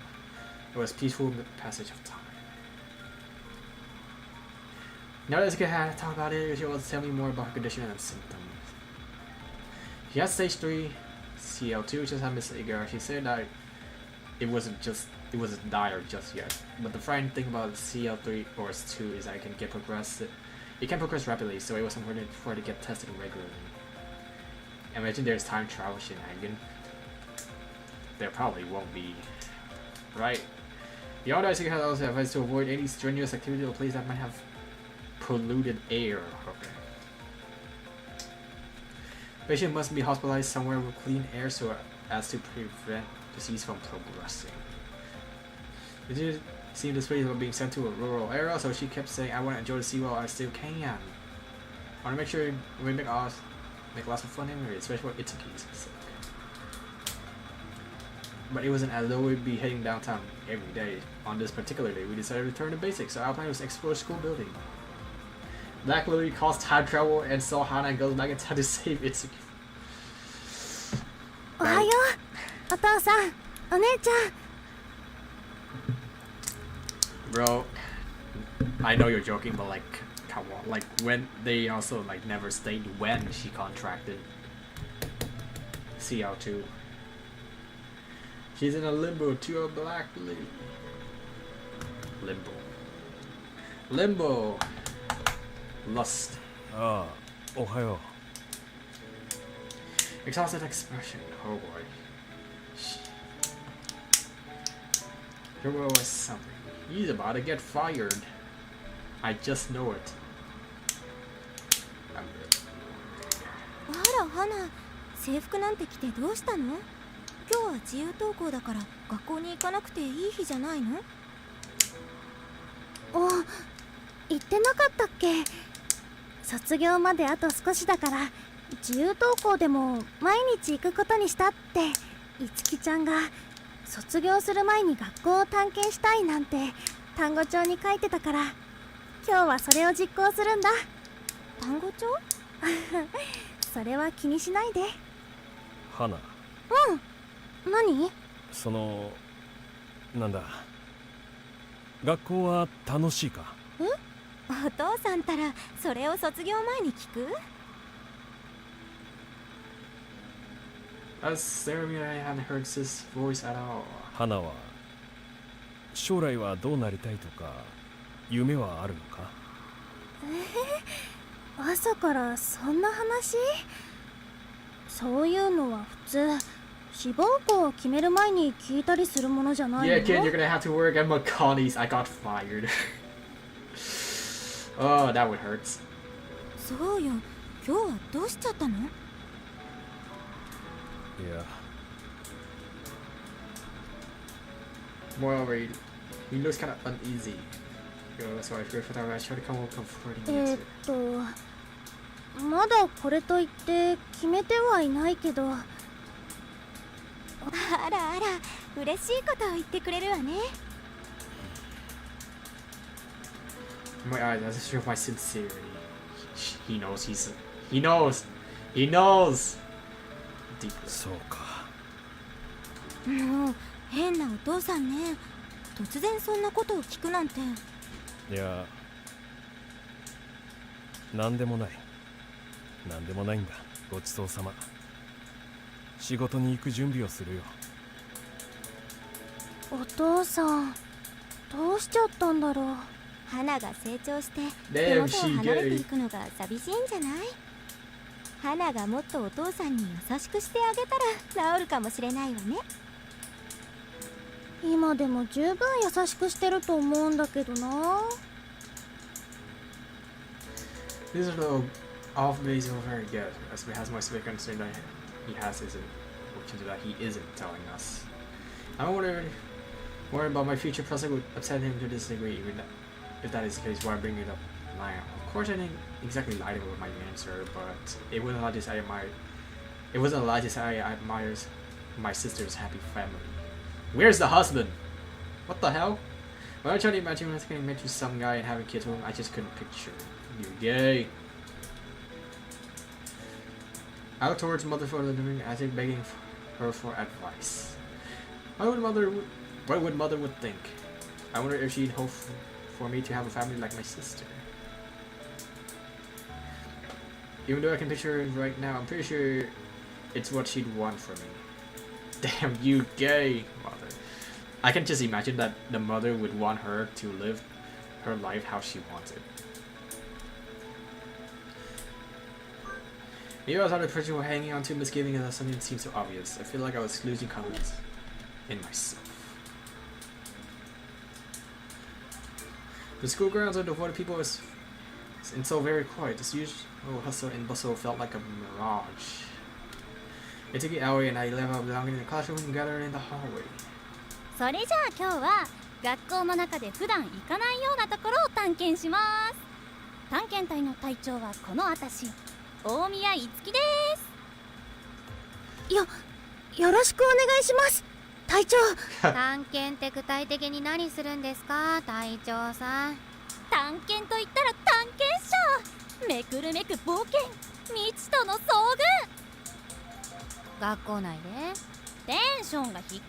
It was peaceful in the passage of time. Now that Asuka had talked about it, she wants to tell me more about her condition and symptoms. She has stage 3 CL2, just had Miss Igar. She said that it wasn't dire just yet. But the frightening thing about CL3 or S2 is that it can progress rapidly, so it was important for her to get tested regularly. Imagine there's time travel shenanigans. There probably won't be. Right? Beyond that, she has also advised to avoid any strenuous activity or place that might have polluted air. Okay. Patient must be hospitalized somewhere with clean air so as to prevent disease from progressing. It did seem this place was being sent to a rural area, so she kept saying, I want to enjoy the sea while I still can. I want to make sure we make lots of fun anyway, especially for Itsuki's sake. But it wasn't as though we'd be heading downtown every day. On this particular day, we decided to return to basics, so our plan was to explore the school building. Black Lily caused time travel and saw Hana and goes back in time to save Itsuki.
おはよう。お父さん、お姉ちゃん。
Bro, I know you're joking, but like, come on. Like, when they also like never stated when she contracted CL2. She's in a limbo to a Black Lily. Limbo. Lust.
ああ、おはよ
Exhausted expression. Oh boy. There was something. He's about to get fired. I just know it.
あら、花、制服なんて着てどうしたの？今日は自由登校だから学校に行かなくていい日じゃないの？言ってなかったっけ？卒業まであと少しだから自由登校でも毎日行くことにしたっていつきちゃんが卒業する前に学校を探検したいなんて単語帳に書いてたから今日はそれを実行するんだ。単語帳？それは気にしないで。
花、
何？
そのなんだ、学校は楽しいか？
お父さんたらそれを卒業前に聞く？
That's Jeremy. I haven't heard his voice at all.
花は将来はどうなりたいとか夢はあるのか？
朝からそんな話？そういうのは普通志望校を決める前に聞いたりするものじゃないの？
Yeah, kid, you're gonna have to work at McConaughey's. I got fired. Oh, that would hurt.
そうよ、今日はどうしちゃったの？
いや、
Moreover, he looks kind of uneasy. Yo, so I fear for that. I try to come up comforting answer.
まだこれといって決めてはいないけど。あらあら、嬉しいことを言ってくれるわね。
My eyes, that's show my sincerity. He knows he knows deeply.
そうか。
もう変なお父さんね。突然そんなことを聞くなんて。
いや、なんでもない。なんでもないんだ。ごちそうさま。仕事に行く準備をするよ。
お父さん、どうしちゃったんだろう。花が成長して手
Damn,
元を
she
離れて
gay.
いくのが寂しいんじゃない？花がもっとお父さんに優しくしてあげたら治るかもしれないわね。今でも十分優しくしてると思うんだけどな。
These are the off base are very good. As it has my civic concern that he has isn't, which that he isn't telling us. I'm worried about my future prospect would upset him to this degree. Even if that is the case, why bring it up now? Of course, I didn't exactly lie with my answer, but it wasn't like this. It wasn't like this. I admire my sister's happy family. Where's the husband? What the hell? When I tried to imagine when I was getting married to some guy and having kids with him, I just couldn't picture it. You're gay. I look towards mother for the living, as if begging her for advice. What would mother would think? I wonder if she'd hope for me to have a family like my sister. Even though I can picture it right now, I'm pretty sure it's what she'd want for me. Damn you, gay mother. I can just imagine that the mother would want her to live her life how she wants it. Maybe I was under pressure of hanging on to misgiving as something seemed so obvious. I feel like I was losing confidence in myself. The school grounds are devoted to people and so very quiet. This usual hustle and bustle felt like a mirage. It took an hour and I left out belonging in the classroom and gathered in the hallway.
それじゃあ今日は学校の中で普段行かないようなところを探検します。探検隊の隊長はこの私、大宮いつきです。
よろしくお願いします、隊長。
探検って具体的に何するんですか、隊長さん。探検と言ったら探検者、めくるめく冒険、未知との遭遇。学校内でテンションが低い。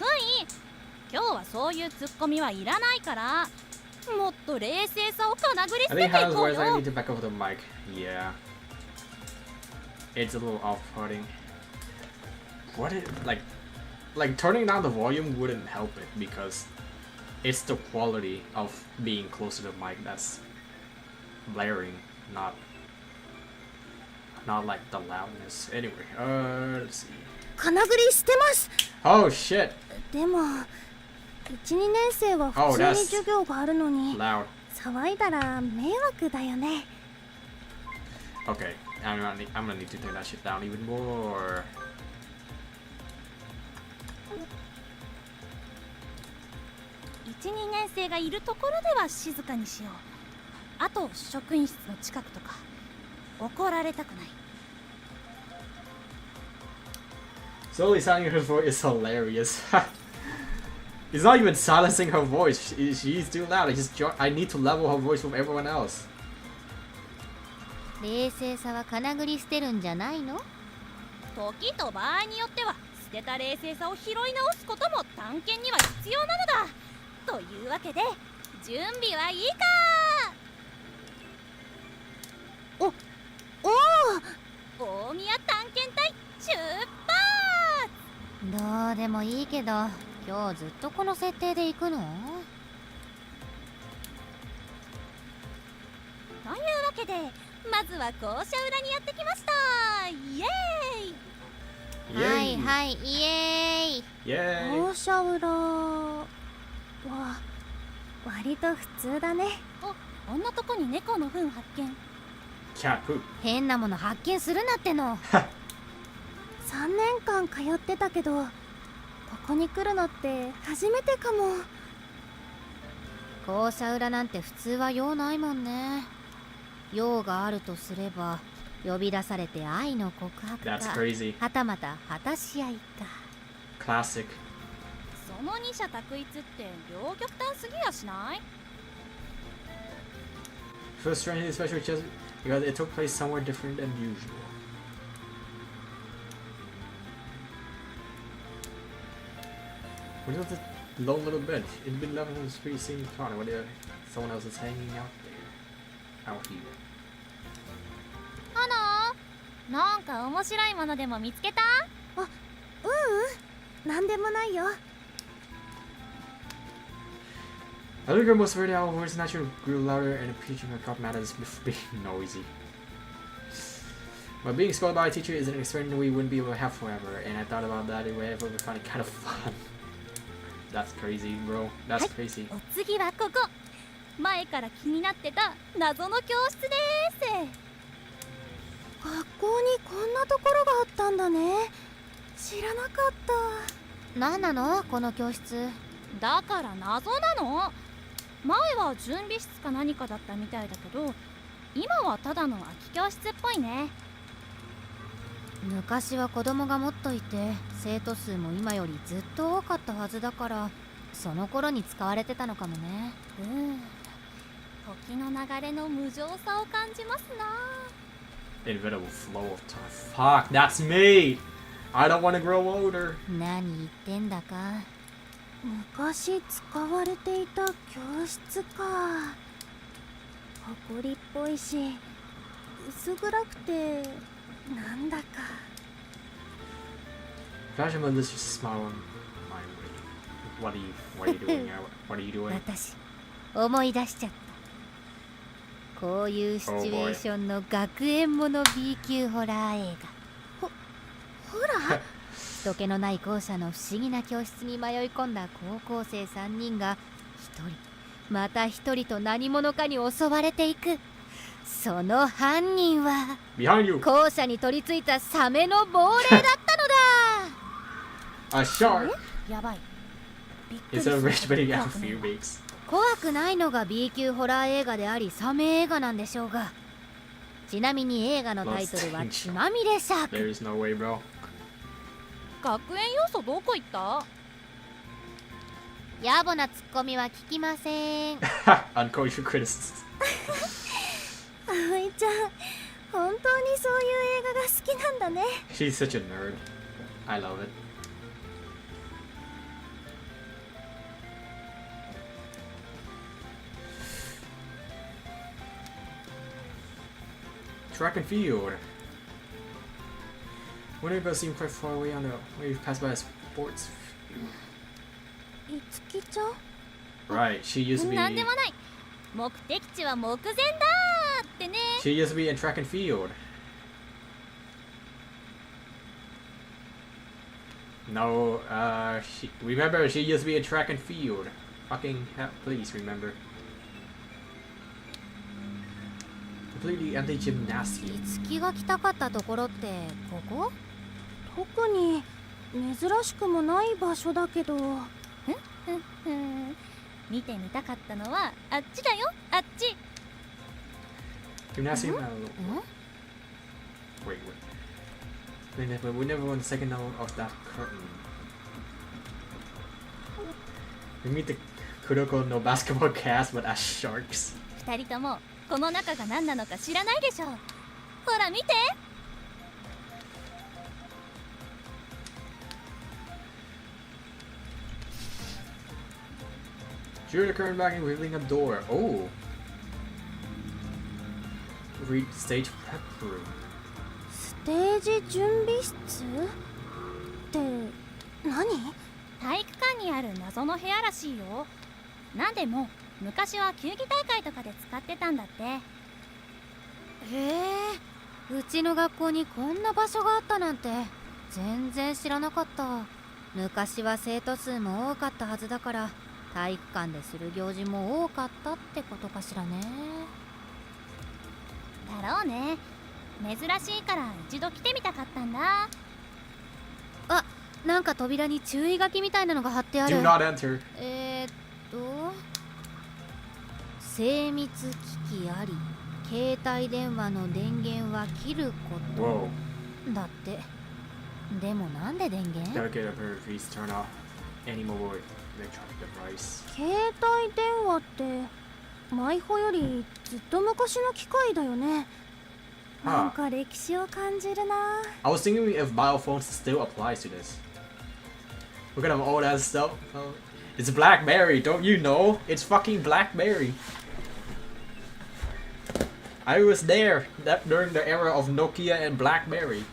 今日はそういうツッコミはいらないから、もっと冷静さをかなぐり捨
I
てて
think
い
Hannah's
こう
words I
よ。
need to back up the mic. Yeah. It's a little off-putting. What it like turning down the volume wouldn't help it because it's the quality of being close to the mic that's blaring, not like the loudness. Anyway, let's see.
かなぐり捨てます。
Oh shit!
でも 1,2 年生は普通に授業があるのに
Loud.
騒いだら迷惑だよね。
Okay, I'm gonna need to turn that shit down even more.
1,2 年生がいるところでは静かにしよう。あと職員室の近くとか怒られたくない。
Slowly silencing her voice is hilarious. It's not even silencing her voice. She's too loud. I need to level her voice with everyone else.
冷静さはかなぐり捨てるんじゃないの？時と場合によっては
捨てた冷静さを拾い直すことも探検には必要なのだ。というわけで準備はいいか。お大宮探検隊出発。
どうでもいいけど、今日ずっとこの設定で行くの？
というわけでまずは校舎裏にやってきました。イエーイ。
はいはい、イエーイ。
イエーイ。
校舎裏は割と普通だね。こんなとこに猫の糞発見。
キャップ。
変なもの発見するなっての。
3年間通ってたけどここに来るのって初めてかも。
校舎裏なんて普通は用ないもんね。用があるとすれば、呼び出されて愛の告白か、
That's crazy.
はたまた果たし合いか。
Classic.
その二者択一って両極端すぎやしない？
First strangely special just because it took place somewhere different than usual. What is the lone little bench? It's been left on the street seeing corner where someone else is hanging out there. Out here.
なんか面白いものでも見つけた？なんでもないよ。
As we grew more severely, our voice naturally grew louder and preaching about matters being noisy. But being spoiled by a teacher is an experience we wouldn't be able to have forever, and I thought about that anyway, but we found it kind of fun. That's crazy, bro. That's crazy.
お次はここ。前から気になってた謎の教室です。学校にこんなところがあったんだね。知らなかった。
何なのこの教室？
だから謎なの。前は準備室か何かだったみたいだけど、今はただの空き教室っぽいね。
昔は子供がもっといて、生徒数も今よりずっと多かったはずだから、その頃に使われてたのかもね。
時の流れの無情さを感じますな。
Inevitable flow of time. Fuck, that's me! I don't want to grow older.
何言ってんだか。
昔使われていた教室か。埃っぽいし薄暗くてなんだか。
Fashion Melissa's just smile on my way. What are you doing? What are you doing?
私、思い出しちゃった。こういうシチュエーションの学園もの B 級ホラー映画。
ほら
人気のない校舎の不思議な教室に迷い込んだ高校生3人が一人また一人と何者かに襲われていく。その犯人は
Behind you!
校舎に取り付いたサメの亡霊だったのだ。
A shark!
やばい。
It's a rich but a few weeks.
怖くないのが B 級ホラー映画でありサメ映画なんでしょうが、ちなみに映画のタイトルは血まみれシャーク。
There's no way, bro.
学園要素どこ行った？
野暮なツッコミは聞きません。
Unkosher criticism.
葵ちゃん、本当にそういう映画が好きなんだね。
She's such a nerd. I love it. Track and field. Wouldn't it go seem quite far away on the way you pass by a sports field?
いつきちゃん？
Right, she used to be.
なんでもない。目的地は目前だーってね。
She used to be in track and field. No, remember she used to be in track and field. Fucking hell, please remember. Completely empty
い
gymnasium.
つきが来たかったところってここ？
特に珍しくもない場所だけど。見てみたかったのはあっちだよ、あっち。
Gymnasium? Wait. We never won the second note of that curtain. We meet the Kuroko no basketball cast, but as sharks.
二人ともこの中が何なのか知らないでしょ。ほら見て。
Through the current vacuum, revealing a door. Oh. Read stage prep room.
ステージ準備室って何？
体育館にある謎の部屋らしいよ。なんでも昔は球技大会とかで使ってたんだって。
へえ、うちの学校にこんな場所があったなんて全然知らなかった。昔は生徒数も多かったはずだから体育館でする行事も多かったってことかしらね。
だろうね。珍しいから一度来てみたかったんだ。
あ、なんか扉に注意書きみたいなのが貼ってある。
Do not enter.
精密機器あり、携帯電話の電源は切るこ
Whoa.
とだって。でもなんで電源？
Delicate appearance. Turn off any mobile electronic device.
携帯電話ってマイホよりずっと昔の機械だよね。なんか歴史を感じるな。
I was thinking if biophones still applies to this. What kind of old ass stuff? Oh, it's BlackBerry, don't you know? It's fucking BlackBerry. I was there during the era of Nokia and BlackBerry.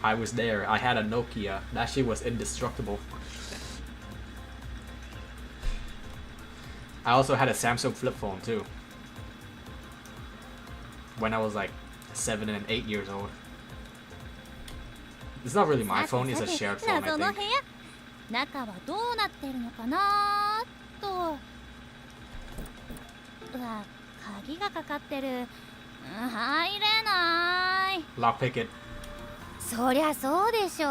I was there. I had a Nokia. That shit was indestructible. I also had a Samsung flip phone too. When I was like 7 and 8 years old. It's not really my phone, it's a shared phone, I
謎の
think.
部屋。中はどうなってるのかなと。うわ、鍵がかかってる。入れない。
Lockpick it.
そりゃそうでしょ。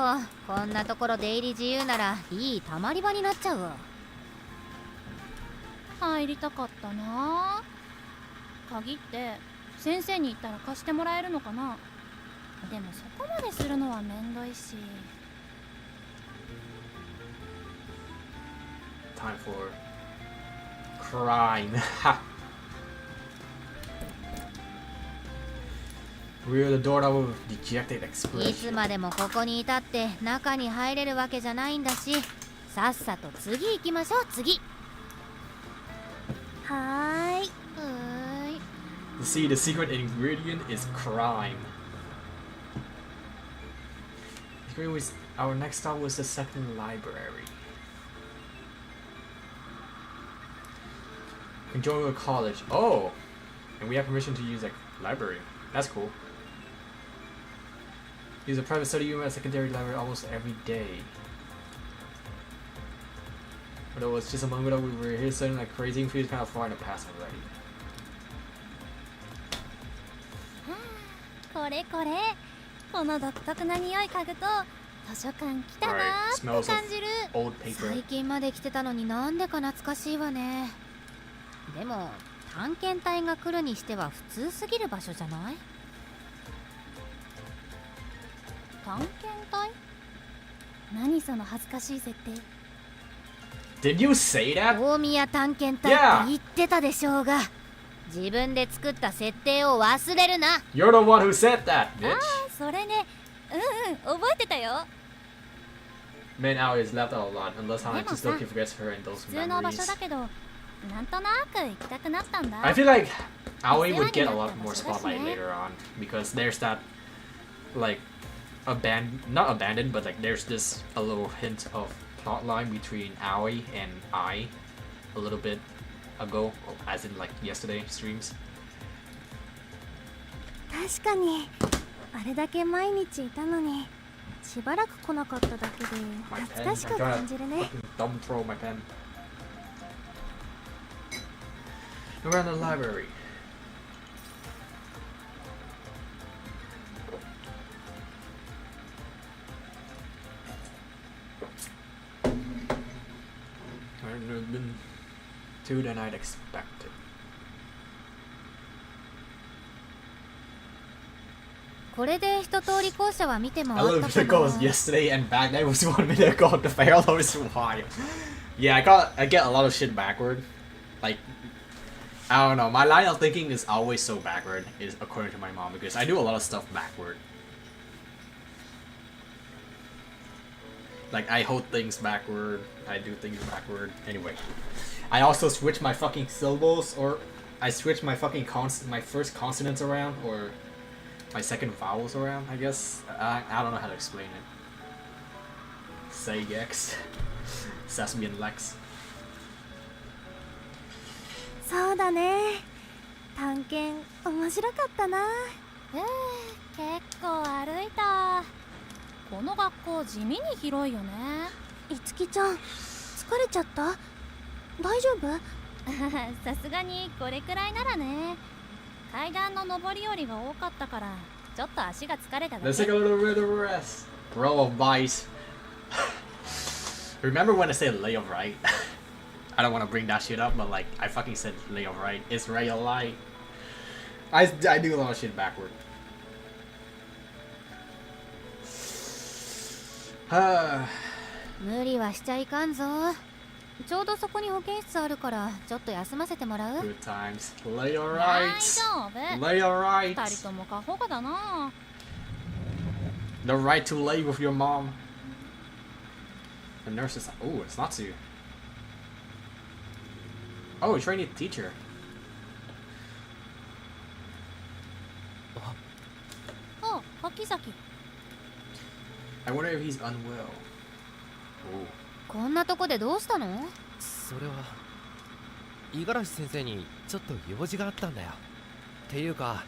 こんなところ出入り自由ならいいたまり場になっちゃうわ。
入りたかったな。鍵って先生に言ったら貸してもらえるのかな。でもそこまでするのはめんどいし。
Time for crime. Rear the door with dejected
いつ
expression.
までもここにいたって中に入れるわけじゃないんだし、さっさと次行きましょう。次。
はーい。
See, the secret ingredient is crime. Our next stop was the second library. Enjoy a college. Oh! And we have permission to use a library. That's cool. Use a private study room at a secondary library almost every day. Although it's just a moment ago we were here studying like crazy and feels kind of far in the past already.
これこれ。この独特な匂い嗅ぐと図書館来たな
Right,
ーって感じる。
Old paper.
最近まで来てたのになんでか懐かしいわね。でも探検隊が来るにしては普通すぎる場所じゃない？
探検隊？何その恥ずかしい設定。
Did you say that?
大宮探検隊って言ってたでしょうが、自分で作った設定を忘れるな。
You're the one who said that, bitch.
それね。覚えてたよ。
Man, Aoi is left out a lot, unless Hana
でも
just
さ、
still forgets her and those
普通の場
memories.
所だけど、なんとなく行きたくなったんだ。
I feel like Aoi would get a lot more spotlight later on because there's that, like, not abandoned, but like there's this a little hint of plot line between Aoi and I, a little bit ago, as in like yesterday streams.
確かにあれだけ毎日いたのにしばらく来なかっただけで
My
懐
pen,
かし
I'm
く
trying
感じる
to
ね。
fucking thumb throw my pen. Around the library. Two than I'd expected.
これで一通り校舎は見て回
A
った
little
か
bit ago
な。
was yesterday and back then was 1 minute ago on the fair. That was why. Yeah, I get a lot of shit backward. Like, I don't know. My line of thinking is always so backward, is according to my mom, because I do a lot of stuff backward. Like, I hold things backward. I do things backward. Anyway. I also switch my fucking syllables, or I switch my fucking my first consonants around, or my second vowels around, I guess. I don't know how to explain it. Say X. Sesame and Lex.
そうだね。探検面白かったな。
結構歩いた。この学校地味に広いよね。
いつきちゃん、疲れちゃった？大丈夫？
さすがにこれくらいならね。階段の上り下りが多かったからちょっと足が疲れただけ。
Let's take a little bit of rest. Roll of dice. Remember when I said lay of right? I don't want to bring that shit up, but like I fucking said lay of right. It's ray of light. I do a lot of shit backward.
無理はしちゃいかんぞ。ちょうどそこに保健室あるからちょっと休ませてもらう。
Good times. Lay of
大
right.
丈夫。
Lay of right.
二人とも過保護だな。
The right to lay with your mom. The nurse is like, oh, it's Natsu. Oh, trainee teacher.
あ、柿崎。
I wonder if he's unwell. Oh.
こんなとこでどうしたの？
それは五十嵐先生にちょっと用事があったんだよ。っていうか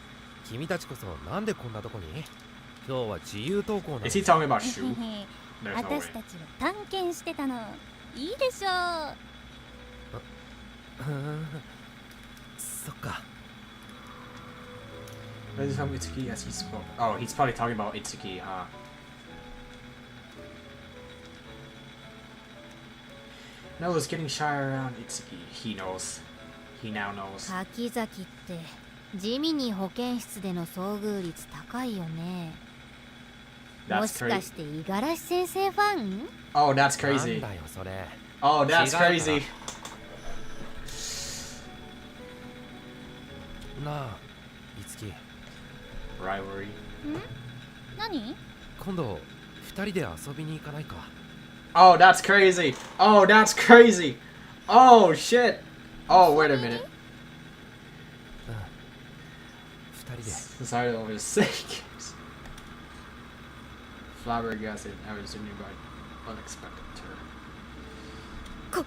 君たちこそなんでこんなとこに？今日は自由登校なの。
Is he talking about Shu? There's no way.
私たちは探検してたの。いいでしょう。
そっか。
Does he tell me Itsuki as he spoke? Oh, he's probably talking about Itsuki, huh? No, it's getting shy around Itsuki. He knows. He now knows.
柿崎って地味に保健室での遭遇率高いよね。も
That's
しか
crazy.
して五十嵐先生ファン？
Oh, that's
なん
crazy.
だよそれ。
Oh, that's
違うから。
crazy.
なあ、いつき。
Rivalry.
何？
今度二人で遊びに行かないか。
Oh, that's crazy. Oh, that's crazy. Oh, shit. Oh, wait a minute.
二人で。
Sorry, over sick. Flabbergasted. I was thinking about unexpected turn.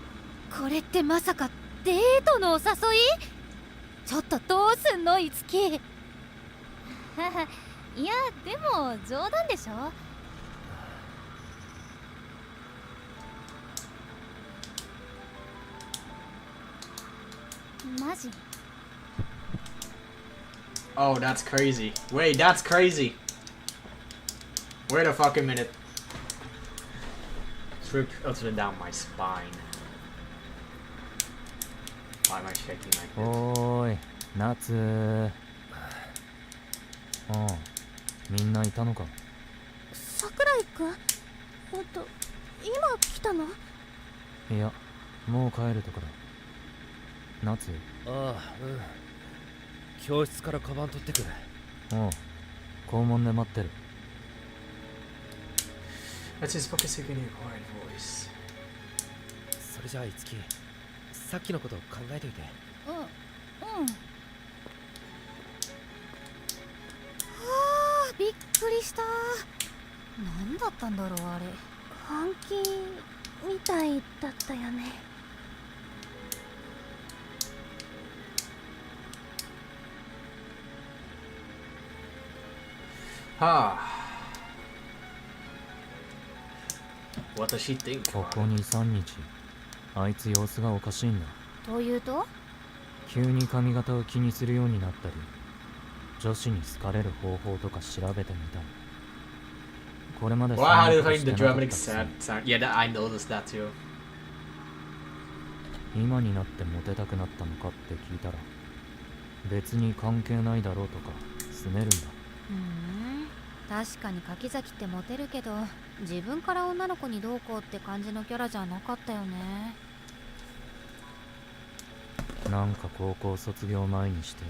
これってまさかデートのお誘い？ちょっとどうすんのいつき？
いやでも冗談でしょ。マジ？
Oh, that's crazy. Wait, that's crazy. Wait a fucking minute. Trip ultra down my spine. Why am I shaking like this?
おーい夏みんないたのか。
桜井くん、今来たの？
いやもう帰るとこだ。夏
ああ、うん。教室からカバン取ってくる。
おう校門で待ってる。
That's his focusing in a quiet voice.
それじゃあいつき、さっきのこと考えといて。
うん。
あーびっくりした。何だったんだろうあれ。
本気みたいだったよね。
Ha. What does she think?
ここ2、3日あいつ様子がおかしいんだ。
というと？
急に髪型を気にするようになったり女子に好かれる方法とか調べてみたり。これまで
Well, how do you
そんなこと
think
し
the
てなかった
dramatic
くせ
sad
に
sound? Yeah, I noticed that too.
今になってモテたくなったのかって聞いたら別に関係ないだろうとか拗ねるんだ。
確かに柿崎ってモテるけど自分から女の子にどうこうって感じのキャラじゃなかったよね。
なんか高校卒業前にして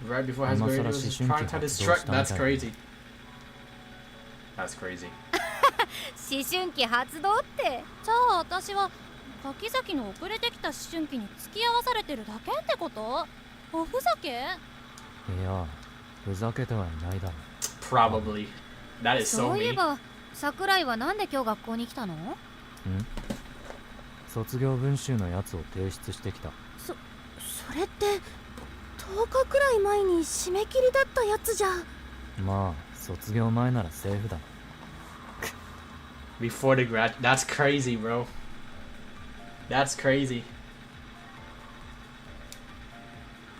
Right before high school, he was trying to have this strut. That's crazy. That's crazy.
思春期発動って。
じゃあ私は柿崎の遅れてきた思春期に付き合わされてるだけってこと？おふざけ？
いや、ふざけてはいないだろ。
Probably. That is so
そういえ
me.
ば桜井はなんで今日学校に来たの？
卒業文集のやつを提出してきた。
それって10日くらい前に締め切りだったやつじゃ。
まあ卒業前ならセーフだ。
Before the grad. That's crazy, bro. That's crazy.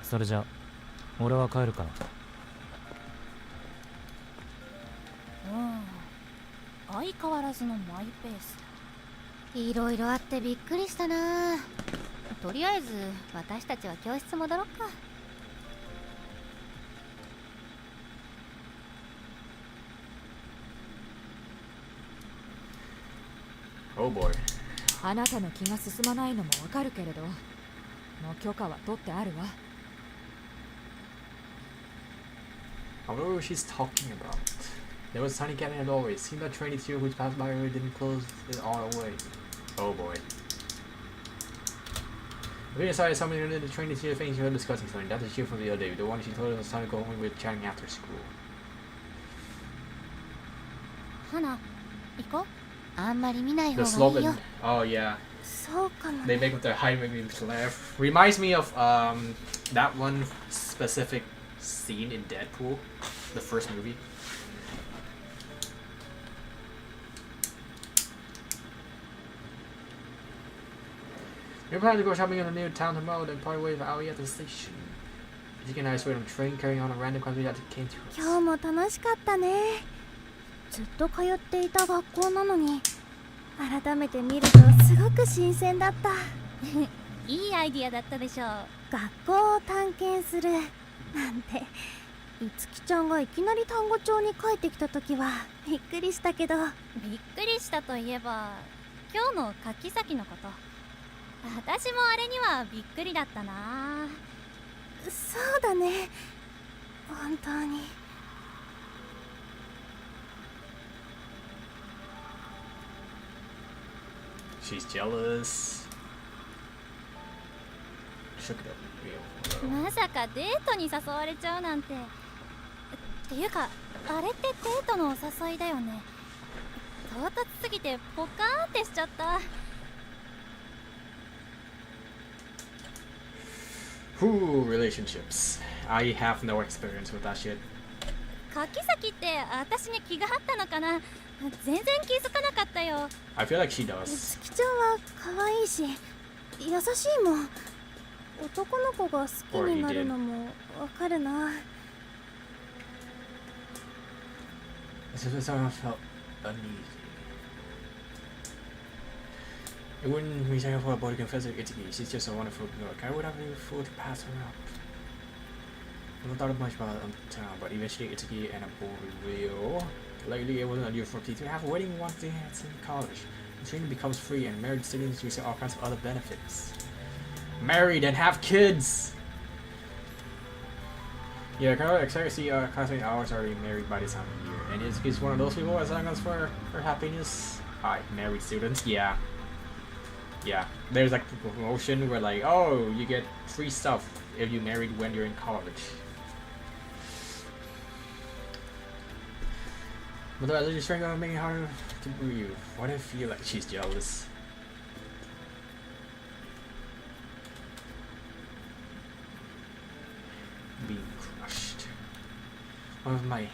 それじゃ俺は帰るから。
相変わらずのマイペース。
いろいろあってびっくりしたな。とりあえず私たちは教室戻ろっか。
Oh boy.
あなたの気が進まないのもわかるけれど、もう許可は取ってあるわ。
I wonder what she's talking about. There was a tiny cabin as always. Seemed that trainee teacher which passed by her didn't close it all away. Oh boy. I'm really sorry somebody in the trainee teacher thinks you were discussing something. That's the teacher from the other day. The one she told us was time to go home with chatting after school.
花行こう。
あんまり見ない
The
方がいいよ。
slogan. Oh yeah.
そうかも
They
ね。
make with their high make me laugh. Reminds me of that one specific scene in Deadpool, the first movie. We're planning to go shopping in the new town tomorrow, then part ways with Aoi at the station. Jiki and I wait on the train, carrying on a random conversation that came to us.
今日も楽しかったね。ずっと通っていた学校なのに改めて見るとすごく新鮮だった。
いいアイディアだったでしょう。
学校を探検するなんて、いつきちゃんがいきなり単語帳に書いてきた時はびっくりしたけど。
びっくりしたといえば今日の柿崎のこと。私もあれにはびっくりだったな。
そうだね、本当に。
She's jealous. Shook it up real.
まさかデートに誘われちゃうなんて。っていうかあれってデートのお誘いだよね。唐突すぎてポカーンってしちゃった。
Whew, relationships. I have no experience with that shit.
柿崎って私に気があったのかな。全然気づかなかったよ。
I feel like she
い
does.
つきちゃんは可愛いし優しいもん。男の子が好きになるのもわかるな。
As if someone felt uneasy. It wouldn't be second for a boy to confess to Itsuki. She's just a wonderful girl. I would have been fool to pass her up. I haven't thought much about it until now, but eventually Itsuki and a boy will. Lately, it wasn't unusual for people to have a wedding once they had in college. The training becomes free, and married students receive all kinds of other benefits. Married and have kids! Yeah, kind of excited to see classmate ours already married by this time of year. And Itsuki's one of those people as long as for her happiness. Alright, married students, yeah. Yeah, there's like a promotion where like, oh, you get free stuff if you married when you're in college. But the religious strength of making it harder to breathe. What if you feel like she's jealous? Being crushed. One of my hand.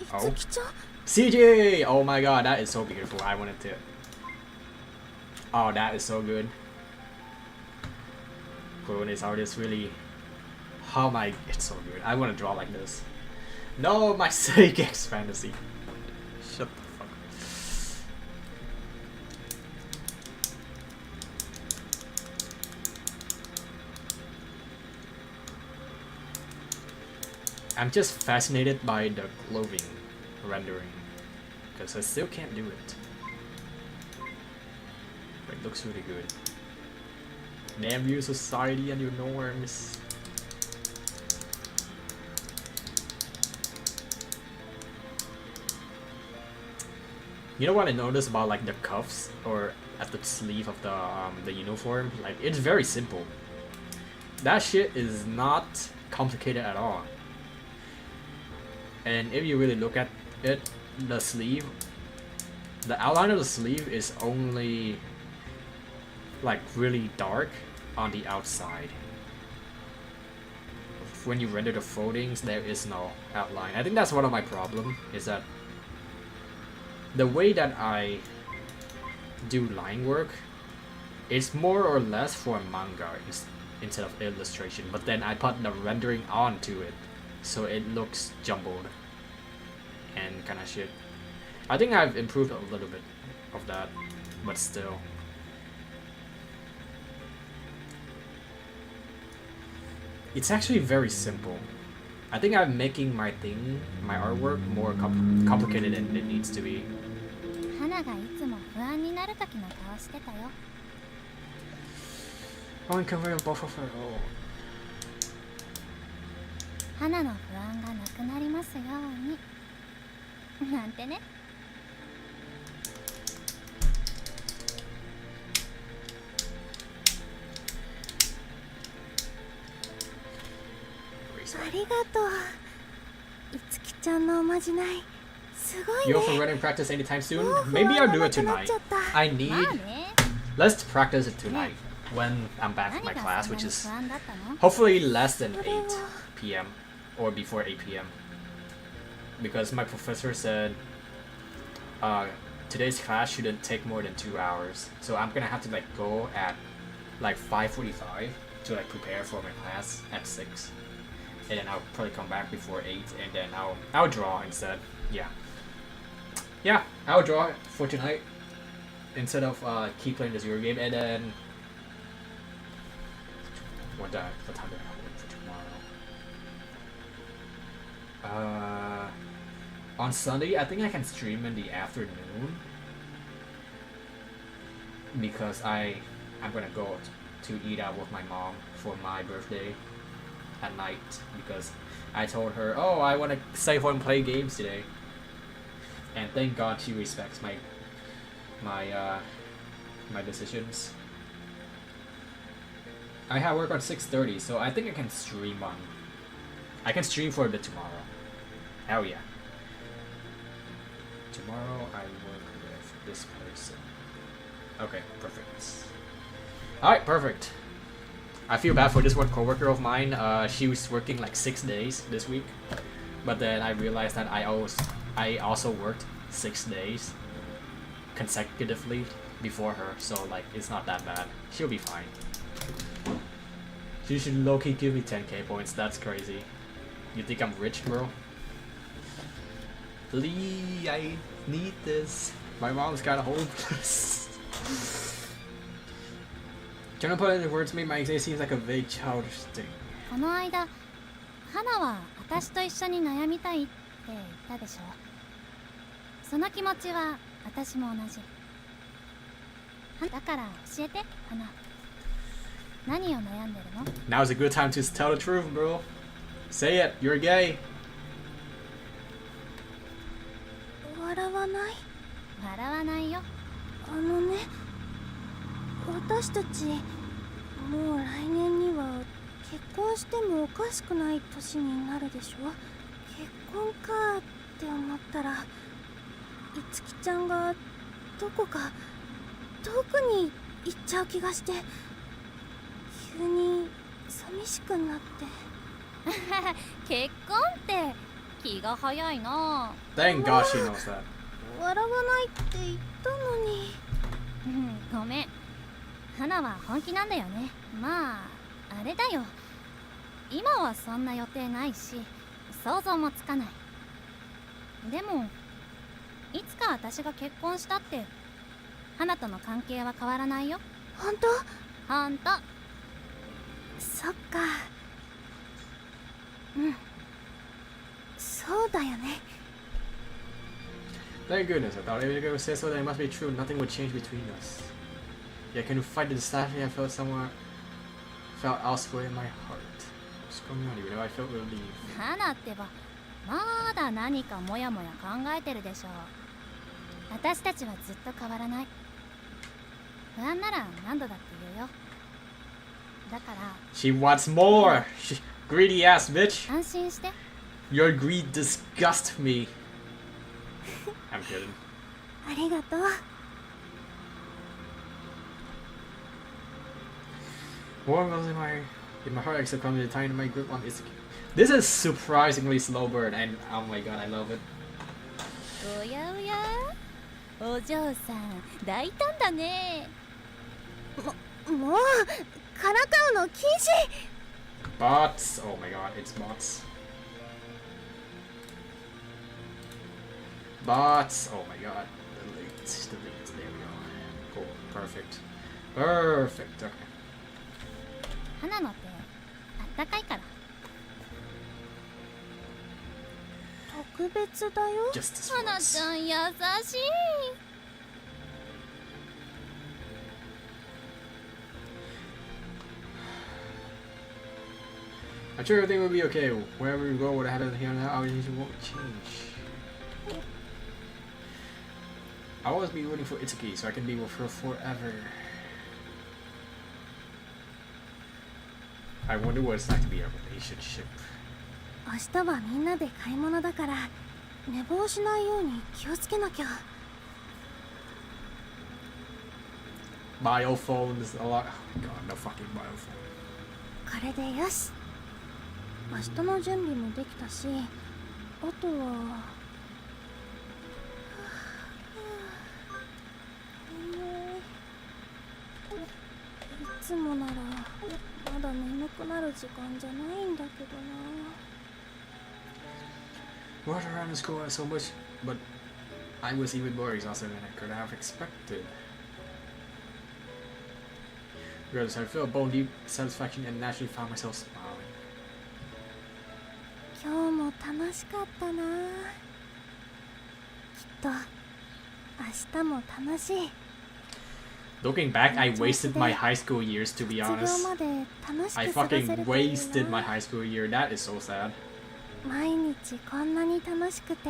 いつきちゃん
CJ! Oh my god, that is so beautiful. I wanted to. Oh, that is so good. This artist really. Oh my, it's so good. I want to draw like this. No, my Seikeks fantasy. Shut the fuck up. I'm just fascinated by the clothing rendering because I still can't do it. But it looks really good. Damn you, society and your norms. You know what I noticed about like the cuffs or at the sleeve of the uniform? Like it's very simple. That shit is not complicated at all. And if you really look at it, the sleeve, the outline of the sleeve is only like really dark on the outside. When you render the foldings, there is no outline. I think that's one of my problems, is that the way that I do line work is more or less for manga instead of illustration, but then I put the rendering onto it, so it looks jumbled and kind of shit. I think I've improved a little bit of that, but still. It's actually very simple. I think I'm making my artwork more complicated than it needs to be.
花がいつも不安になる時の顔してたよ。
Oh, and convert both of her. Oh.
花の不安がなくなりますように。なんてね。
ありがとう。いつきちゃんのおまじないすごい
You
ね。
also running practice anytime soon? Maybe I'll do it tonight. I need.
まあね。
Let's practice it tonight when I'm back from my
何が
class,
そんな
which
に
is
不安だったの？
hopefully less than
それ
8
は
p.m. or before 8 p.m. Because my professor said today's class shouldn't take more than 2 hours. So I'm gonna have to like go at like 5:45 to like prepare for my class at 6. And then I'll probably come back before 8 and then I'll draw instead. Yeah, I'll draw for tonight instead of keep playing the Zero game. And then what time do I have for tomorrow? On Sunday I think I can stream in the afternoon because I'm gonna go to eat out with my mom for my birthday at night, because I told her, oh, I want to stay home and play games today, and thank God she respects my decisions. I have work on 6:30, so I think I can stream for a bit tomorrow. Hell yeah. Tomorrow I work with this person. Okay, perfect. Alright, perfect. I feel bad for this one coworker of mine. She was working like 6 days this week, but then I realized that I also worked 6 days consecutively before her, so like it's not that bad. She'll be fine. She should low-key give me 10k points. That's crazy. You think I'm rich, bro? Lee, I need this. My mom's got a hopeless. Trying to put it in words made my exam seems like a vague childish thing.
この間、花は私と一緒に悩みたいって言ったでしょ。その気持ちは私も同じ。だから教えて、花。何を悩んでるの？
Now's a good time to tell the truth, bro. Say it. You're gay.
笑わない。
笑わないよ。
あのね、私たちもう来年には結婚してもおかしくない年になるでしょ。結婚かって思ったら、いつきちゃんがどこか遠くに行っちゃう気がして、急に寂しくなって。
結婚って気が早いな。
Thank God she knows that.
笑わないって言ったのに。
ごめん。花は本気なんだよね。まああれだよ。今はそんな予定ないし、想像もつかない。でもいつか私が結婚したって花との関係は変わらないよ。
本当？
本当。
そっか。うん。そうだよね。
Thank goodness, I thought everything would say so that it must be true. Nothing would change between us. Yeah, can you fight the nostalgia I felt elsewhere in my heart? What's going on even though I felt relief.
花ってばまだ何かモヤモヤ考えてるでしょ。私たちはずっと変わらない。不安なら何度だって言うよ。だから
She wants more. Greedy ass bitch.
安心して。
Your greed disgusts me. I'm kidding.
ありがとう。
What was in my heart except coming to tighten my grip on Itsuki. This is surprisingly slow burn, and oh my god, I love it.
おやおや、お嬢さん大胆だね。
もうからかうの禁止。
Bots. Oh my god, it's bots. Bots. Oh my god. Delete. There we go. Cool. Perfect. Perfect. Okay.
花のってあったかいから。
特別だよ。
Just this
花
once.
ちゃん優しい。
I'm sure everything will be okay. Wherever we go, what happens here now, our decision won't change. I'll always be rooting for Itsuki, so I can be with her forever. I wonder what it's like to be in a relationship.
明日はみんなで買い物だから寝坊しないように気をつけなきゃ。
Biophones, a lot. Oh my god, no fucking biophone.
これでよし。明日の準備もできたし、あとは。いつもならまだ眠くなる時間じゃないんだけどな。
Rush around the school so much, but I was even more exhausted than I could have expected. Regardless, I felt bone deep satisfaction and naturally found myself smiling.
今日も楽しかったな。きっと明日も楽しい。
Looking back, I wasted my high school years, to be
卒
honest.
業まで楽し
I
く過ごせ
fucking
るといい
wasted my
な。
high school year. That is so sad.
毎日こんなに楽しくて。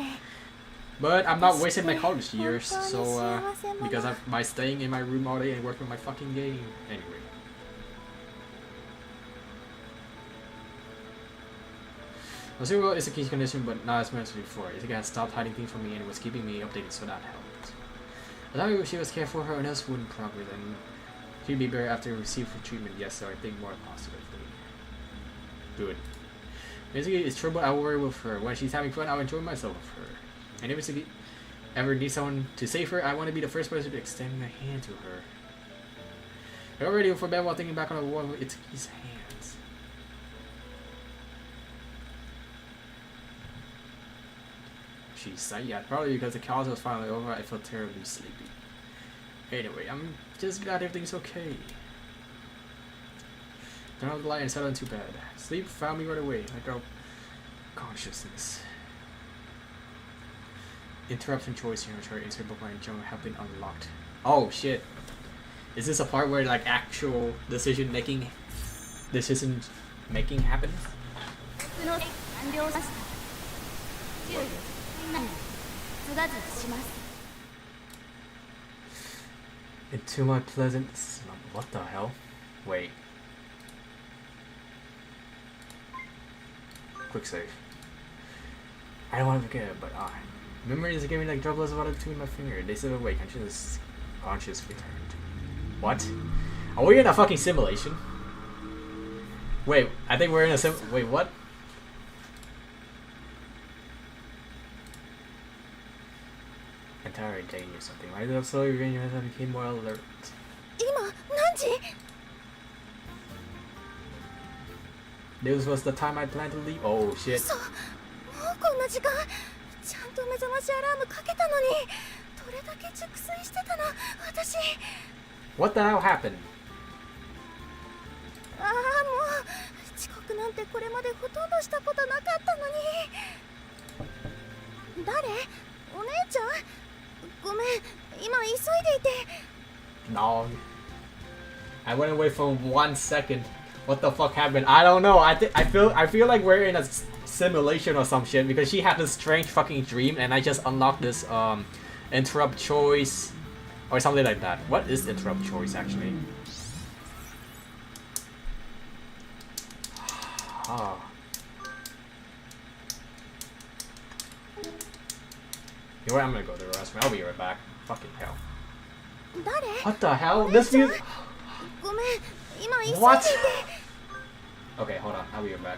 But I'm not wasting my college years, so because of my staying in my room all day and working on my fucking game. Anyway. I was well, it's a key condition, but not as much as before. Itsuki had stopped hiding things from me and was keeping me updated, so that helped. I thought she was careful for her and else wouldn't progress, and she'd be better after receiving treatment. Yes, so I think more positively. Good. Basically, it's trouble. I worry with her. When she's having fun, I'll enjoy myself with her. And if Itsuki ever needs someone to save her, I want to be the first person to extend my hand to her. I already for bed while thinking back on the war with Itsuki's hands. She sighed. Probably because the chaos was finally over, I felt terribly sleepy. Anyway, I'm just glad everything's okay. Turn off the light and settle into bed. Sleep found me right away, like a consciousness. Interruption choice here, which are insert book and jump have been unlocked. Oh shit. Is this a part where like actual decision making happens? Into my pleasant slumber. What the hell? Wait. Quick save. I don't want to forget, but memories are giving like droplets of water between my fingers. They slip away. Conscious returned. What? Are we in a fucking simulation? Wait, I think we're in a wait, what? Entire day or something. Why did I slowly regain myself and became more alert?
今何時？
This was the time I planned to leave. Oh shit.
そう、もうこんな時間。ちゃんと目覚ましアラームかけたのに、どれだけ熟睡してたの、私。
What the hell happened?
ああ、もう遅刻なんてこれまでほとんどしたことなかったのに。誰？お姉ちゃん？ごめん、今急いでいて。
No. I went away for 1 second. What the fuck happened? I don't know. I feel like we're in a simulation or some shit because she had this strange fucking dream and I just unlocked this Interrupt choice or something like that. What is interrupt choice actually? Ah. You know what? I'm gonna go to the restroom. I'll be right back. Fucking hell.
誰？
What the hell? This music.
ごめん、今急いでいて。
What? Okay, hold on. I'll be right back.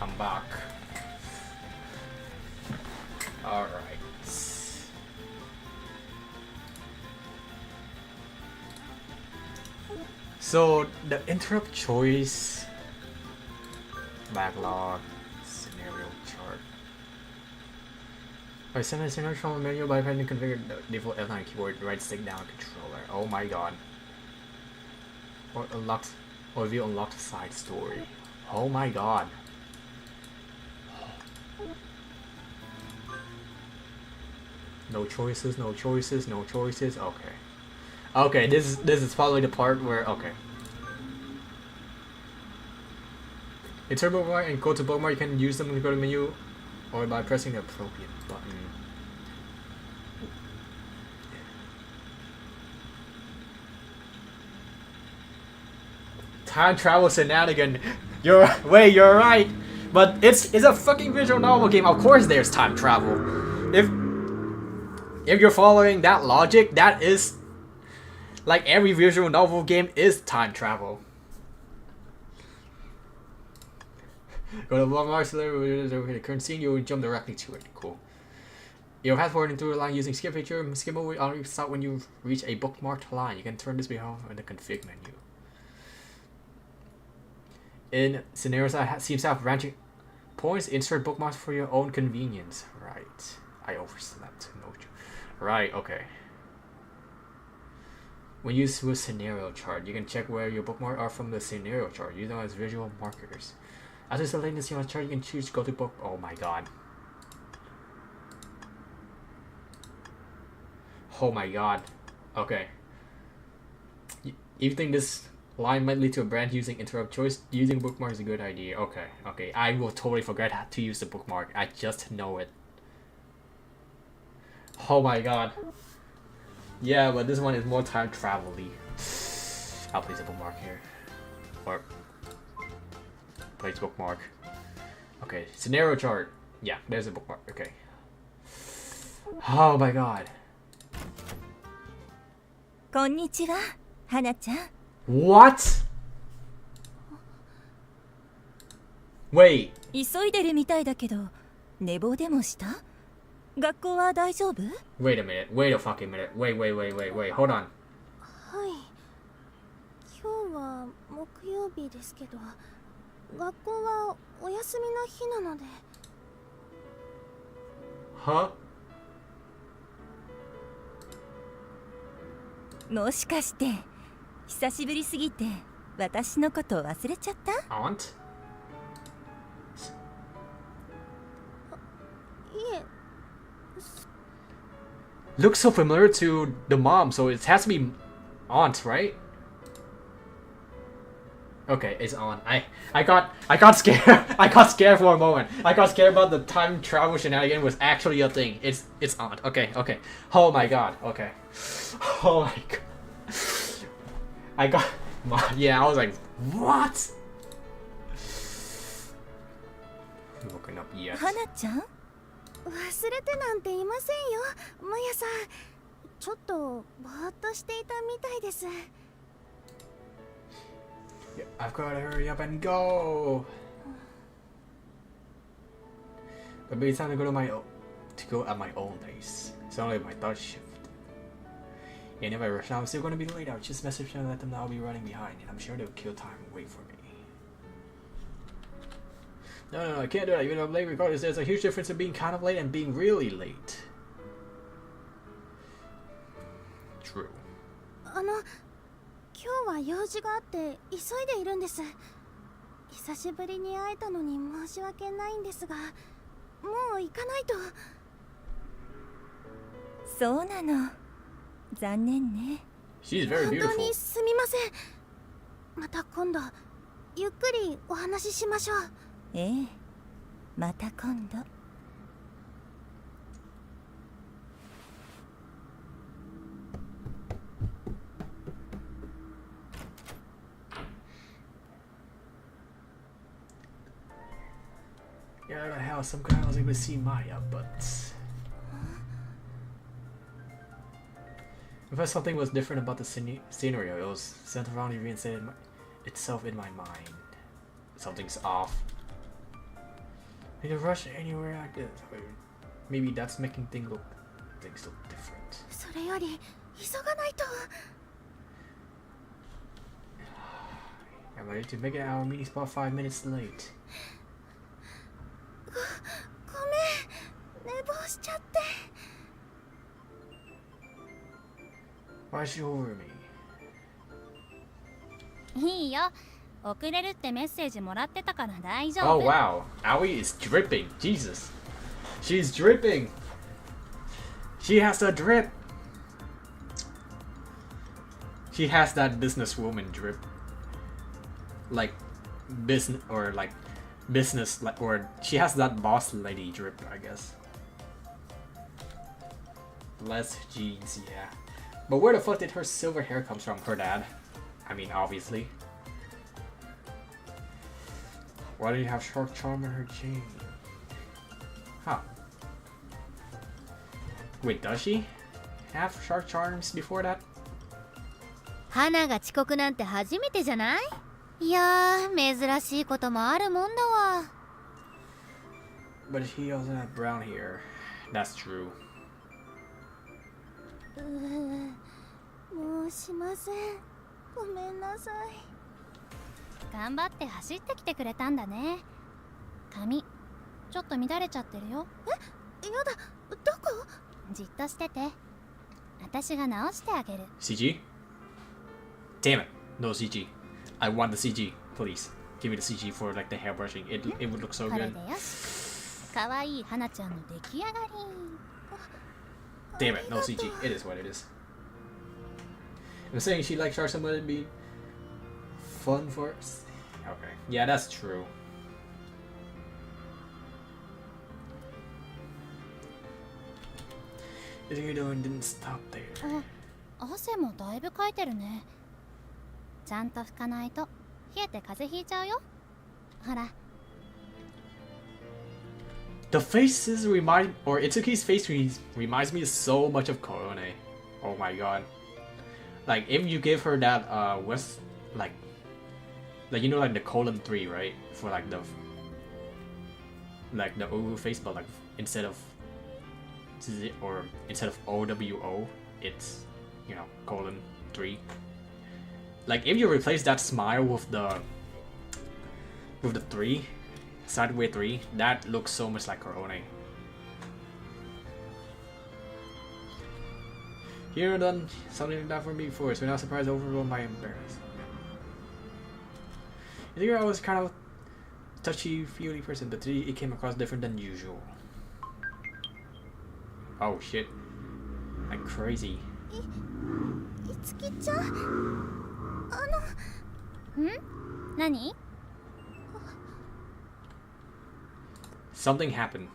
I'm back. Alright. So the interrupt choice backlog scenario chart. By sending a scenario from the menu by having configured the default F9 keyboard, right stick down controller. Oh my god. Or unlocked or view unlocked side story. Oh my god. No choices, no choices, no choices. Okay. Okay, this is probably the part where okay. Insert bookmark and go to bookmark. You can use them to go to the menu or by pressing the appropriate button. Time travel shenanigan. You're right. But it's a fucking visual novel game. Of course there's time travel. If you're following that logic, that is like every visual novel game is time travel. Go to bookmark, the current scene, you'll jump directly to it. Cool. You'll fast forward into a line using skip feature. Skip will only start when you reach a bookmarked line. You can turn this off in the config menu. In scenarios that seems to have branching points, insert bookmarks for your own convenience. Right. I overslept. No. Right, okay. When you use a scenario chart, you can check where your bookmarks are from the scenario chart. Use them as visual markers. After selecting the scenario chart, you can choose to go to book. Oh my god. Oh my god. Okay. You think this Line might lead to a brand using interrupt choice. Using bookmark is a good idea. Okay, okay. I will totally forget how to use the bookmark. I just know it. Oh my god. Yeah, but this one is more time travel-y. I'll place a bookmark here. Or place bookmark. Okay, scenario chart. Yeah, there's a bookmark. Okay. Oh my god.
こんにちは、花ちゃん。
What? Wait.
急いでるみたいだけど、寝坊でもした？学校は大丈夫？
Wait a minute. Wait a fucking minute. Wait. Hold on.
はい。今日は木曜日ですけど、学校はお休みの日なので。
Huh?
もしかして久しぶりすぎて私のこと忘れちゃった？
Aunt?
いえ。
Looks so familiar to the mom, so it has to be aunt, right? Okay, it's on. I got scared. I got scared for a moment. I got scared about the time travel shenanigan was actually a thing. It's aunt. Okay. Oh my god. Okay. Oh my god. Yeah, I was like, what? Woken up yet?
花ちゃん？忘れてなんていませんよ、マヤさん。ちょっとぼーっとしていたみたいです。
Yeah, I've gotta hurry up and go. But maybe it's time to go at my own pace. It's only my third shift. And if I rush now, I'm still gonna be late. I'll just message them and let them know I'll be running behind, and I'm sure they'll kill time and wait for me. No, I can't do that. Even though I'm late, regardless, there's a huge difference in being kind of late and being really late. True.
今日は用事があって急いでいるんです。久しぶりに会えたのに申し訳ないんですが、もう行かないと。そうなの。残念ね。
She's very
本
beautiful.
当にすみません。また今度ゆっくりお話ししましょう。ええ、また今度。
Yeah, I don't know how some guy was able to see Maya, but if something was different about the scenario, it was centered around reinstated itself in my mind. Something's off. Need to rush anywhere like this. Maybe that's making things look different.
それより急がないと。
I'm ready to make it our meeting spot 5 minutes late.
ごめん、寝坊しちゃって。
Why is she over me?
いいよ。遅れるってメッセージもらってたから大丈
Oh
夫。
wow, Aoi is dripping. Jesus, she's dripping. She has a drip. She has that businesswoman drip. Like business or like business, like, or she has that boss lady drip, I guess. Less jeans, yeah. But where the fuck did her silver hair comes from? Her dad. I mean, obviously. Why do you have Shark Charm in her chain? Huh. Wait, does she have Shark Charms before that?
花が遅刻なんて初めてじゃない？いやー、珍しいこともあるもんだわ。
But he also had brown hair. That's true.
もうしません。ごめんなさい。
頑張って走ってきてくれたんだね。髪ちょっと乱れちゃってるよ。
え、やだ。どこ？
じっとしてて。私が直してあげる。
CG? Damn it. No CG. I want the CG. Please. Give me the CG for like the hair brushing. It would look so
これ
good.
でよし。かわいい花ちゃんの出来上がり。
Damn it. No CG. It is what it is. I'm saying she likes Shark someone to be fun first. Okay, yeah, that's true. You didn't stop there.
汗もだいぶかいてるね。ちゃんと拭かないと冷えて風邪ひいちゃうよ。ほら。
The faces Itsuki's face reminds me so much of Korone. Oh my god. Like if you give her that like you know like the colon 3, right? For like the Uwu face, but like instead of OWO, it's, you know, colon 3. Like if you replace that smile with the 3, sideway 3, that looks so much like Korone. Here done something like that for me before, so now surprised overwhelmed by embarrassment. I think I was kind of touchy-feely person, but today it came across different than usual. Oh shit. Like crazy.
いつきちゃん、
何？
Something happened.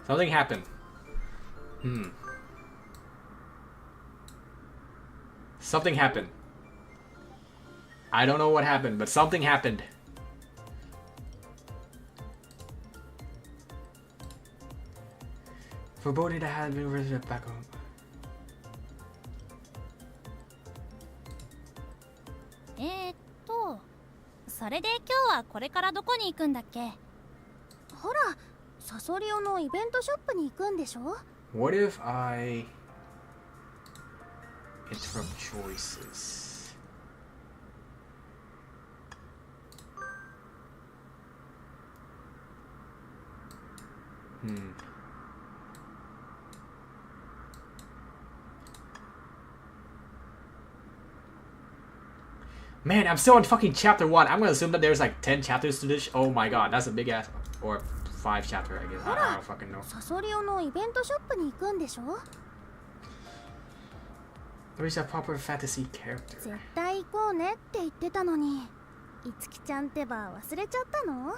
Something happened. Something happened. I don't know what happened, but something happened. Foreboding that had been visited back home.
それで今日はこれからどこに行くんだっけ？
ほら、サソリオのイベントショップに行くんでしょ？
What if I interrupt choices? Man, I'm still on fucking chapter 1. I'm gonna assume that there's like 10 chapters to this. Oh my god, that's a big ass. Or 5 chapter, I guess. I don't fucking know.
サソリオのイベントショップに行くんでしょ？
Where's a proper fantasy character?
絶対行こうねって言ってたのに、いつきちゃんってば忘れちゃったの？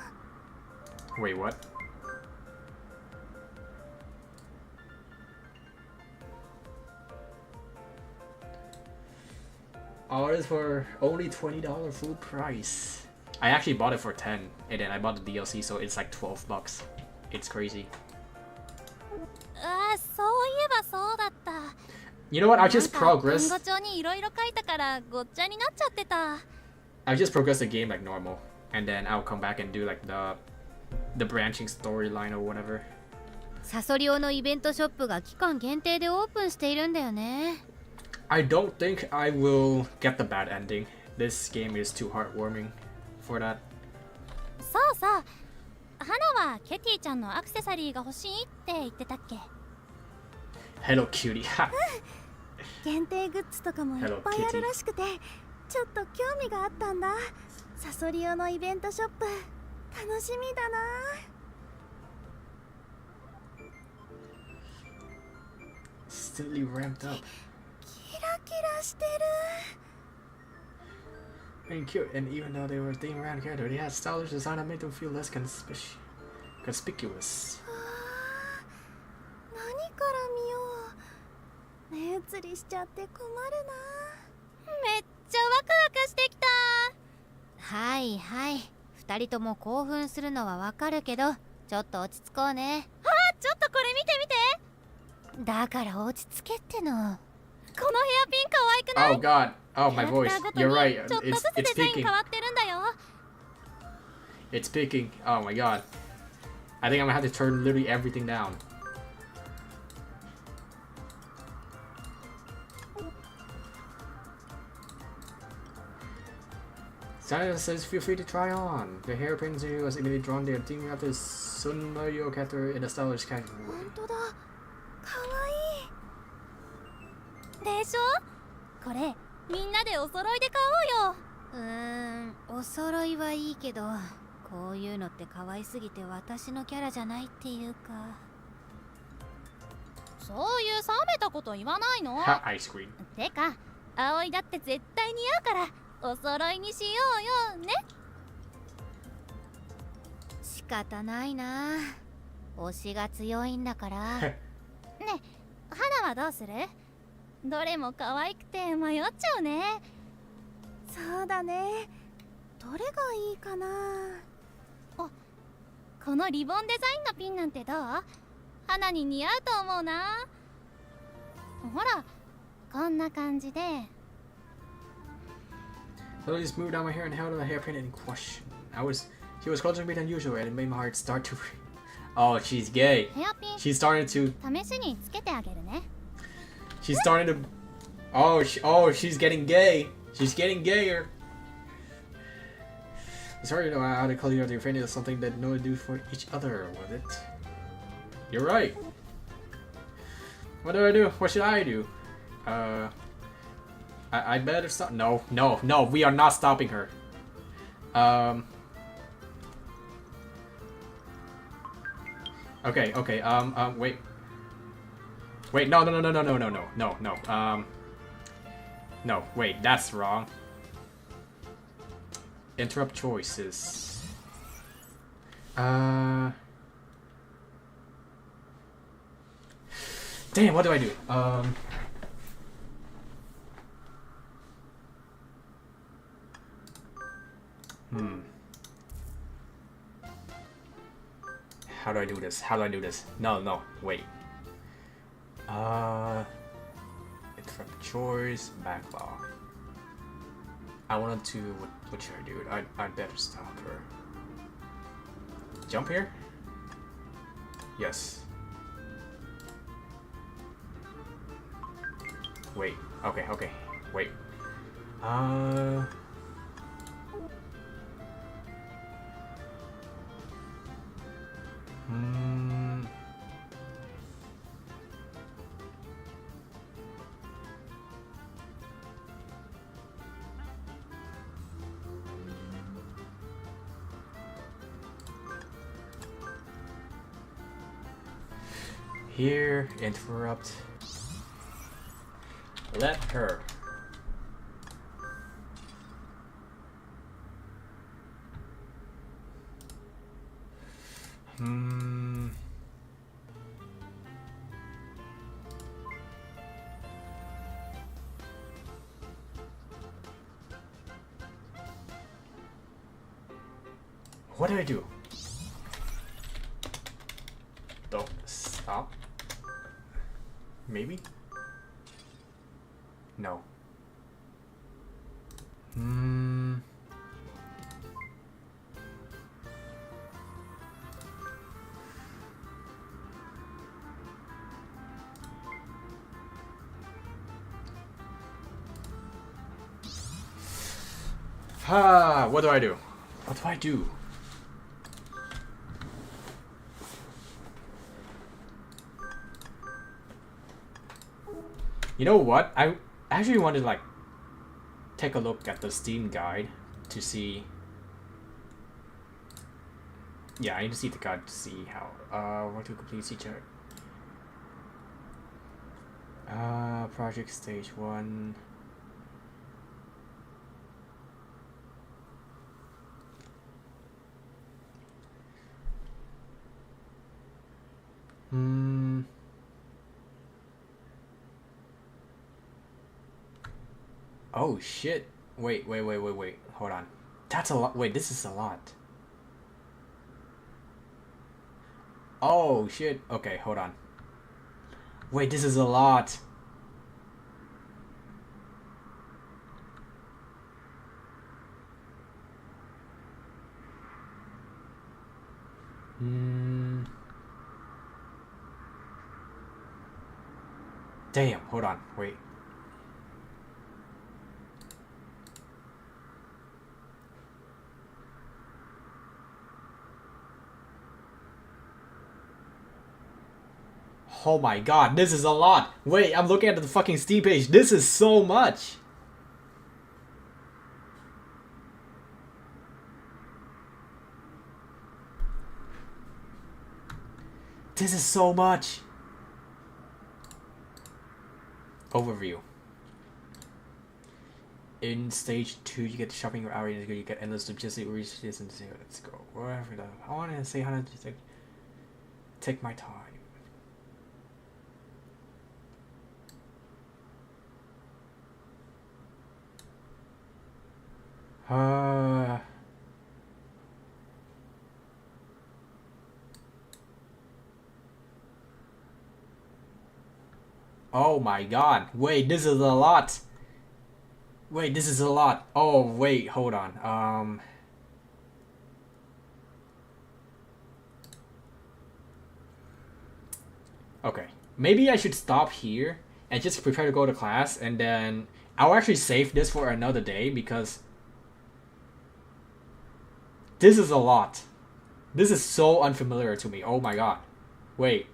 Wait, what? Oh, it is for only $20 full price. I actually bought it for 10, and then I bought the DLC, so it's like $12. It's crazy.
ああ、そういえばそうだった。
You know what? I just
単語
progressed.
帳にいろいろ書いたからごっちゃになっちゃってた。
I just progressed the game like normal, and then I'll come back and do like the branching storyline or whatever.
サソリオのイベントショップが期間限定でオープンしているんだよね。
I don't think I will get the bad ending. This game is too heartwarming for that.
そうそう。花はケティちゃんのアクセサリーが欲しいって言ってたっけ？
Hello, cutie.
限定グッズとかもいっぱいあるらしくて、ちょっと興味があったんだ。サソリオのイベントショップ、楽しみだな。
Still ramped up.
キラキラしてる。
And cute, and even though they were themed around character, they had stylish design that made them feel less conspicuous.
何から見よう。目移りしちゃって困るな。
めっちゃワクワクしてきた。
はいはい、2人とも興奮するのはわかるけど、ちょっと落ち着こうね。
ちょっとこれ見てみて。
だから落ち着けっての。
このヘアピン可愛くない？
Oh god. Oh, my
キャラ
voice.
クターごと
You're
に
right.
ちょっとず
It's
つデザイン
peaking.
変わってるんだよ。
It's peaking. Oh my god. I think I'm gonna have to turn literally everything down. Santa says feel free to try on. The hairpins was immediately drawn there, teaming after Sunmayo character in a stylish casual way.
本当だ。可愛い。
でしょ？これみんなでお揃いで買おうよ。
お揃いはいいけど、こういうのって可愛すぎて私のキャラじゃないっていうか。
そういう冷めたこと言わないの。
Ha, ice cream.
てか葵だって絶対似合うからお揃いにしようよね。
仕方ないな。推しが強いんだから
ねえ、花はどうする？どれも可愛くて迷っちゃうね。
そうだね。どれがいいかな。
このリボンデザインのピンなんてどう？花に似合うと思うな。ほら、こんな感じで。
Slowly smoothed down my hair and held the hairpin in question. She was closer to me than usual, and it made my heart start to. Oh, she's gay.
ヘアピン
She's starting to.
試しにつけてあげるね。
She's starting to. Oh, she's getting gay. She's getting gayer. Sorry to know how to call you out your friend is something that no one do for each other, was it? You're right. What do I do? What should I do? I better stop. No, we are not stopping her. Okay, wait, no, no, wait, that's wrong. Interrupt choices. Damn, what do I do? How do I do this? No, wait. Interrupt choice, backlog. I wanted to. What should I do? I'd better stop her. Jump here? Yes. Wait. Okay. Wait. Here, interrupt. Let her. What do I do? Don't stop. Maybe? No. What do I do? What do I do? You know what? I actually want to like take a look at the Steam guide to see. Yeah, I need to see the guide to see how what to complete each other. Project stage 1. Oh shit. Wait. Hold on. That's a lot. Wait, this is a lot. Oh shit. Okay, hold on. Wait, this is a lot. Damn, hold on. Wait. Oh my god, this is a lot. Wait, I'm looking at the fucking Steam page. This is so much. This is so much. Overview. In stage 2, you get shopping area, you get endless logistic resources, and let's go. Wherever the I want to say how to just take my time. Oh my god. Wait, this is a lot. Wait, this is a lot. Oh, wait, hold on. Okay. Maybe I should stop here and just prepare to go to class, and then I'll actually save this for another day because this is a lot. This is so unfamiliar to me. Oh my god. Wait.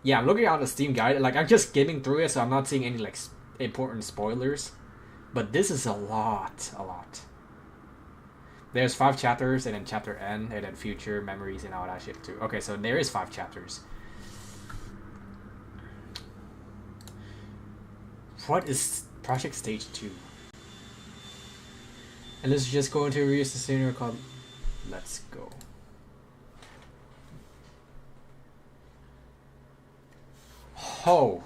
Yeah, I'm looking at the Steam guide. Like, I'm just skimming through it, so I'm not seeing any, like, important spoilers. But this is a lot. There's 5 chapters, and then chapter N, and then future memories and all that shit too. Okay, so there is 5 chapters. What is Project Stage 2? And let's just go into a real scenario called Let's Go. Oh.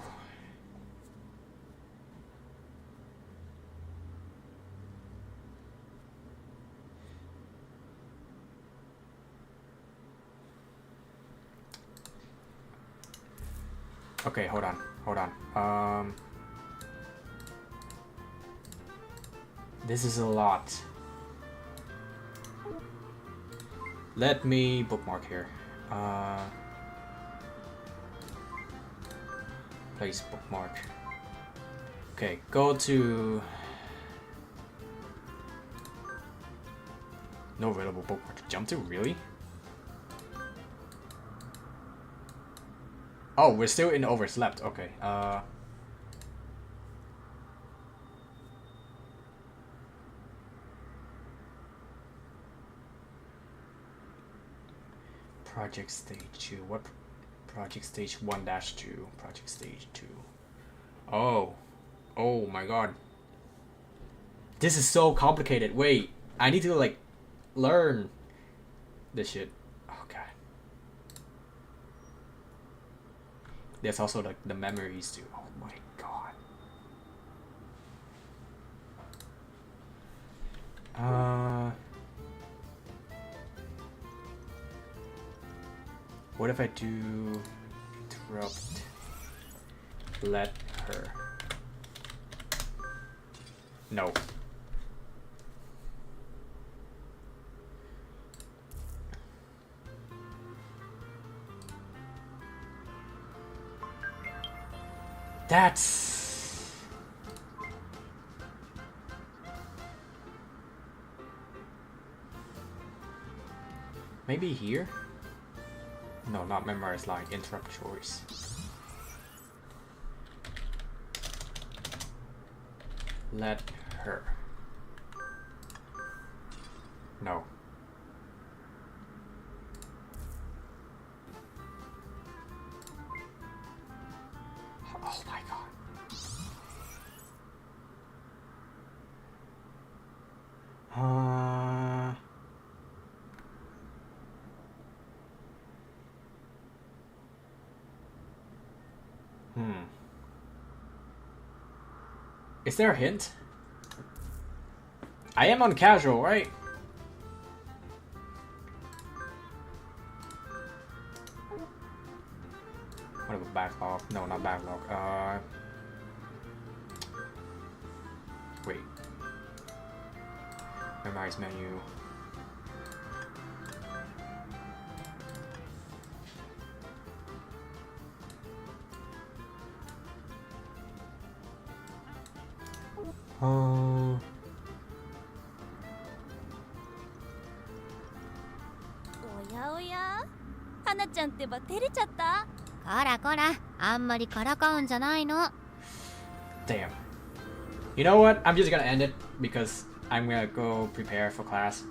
Okay, hold on. This is a lot. Let me bookmark here. Place bookmark. Okay, go to no available bookmark to jump to, really? Oh, we're still in overslept. Okay. Project Stage 2. What? Project Stage 1-2. Project Stage 2. Oh. Oh my god. This is so complicated. Wait. I need to, like, learn this shit. Oh god. There's also, like, the memories too. Oh my god. What if I do interrupt, let her? No. That's... maybe here? No, not memorize line, interrupt choice. Let her. No. Oh my god. Is there a hint? I am on casual, right? What about backlog? No, not backlog. Wait. Memorize menu. Oh.
おやおや、花ちゃんってば照れちゃった？
こらこら、あんまりからかうんじゃないの。
Damn. You know what? I'm just gonna end it because I'm gonna go prepare for class.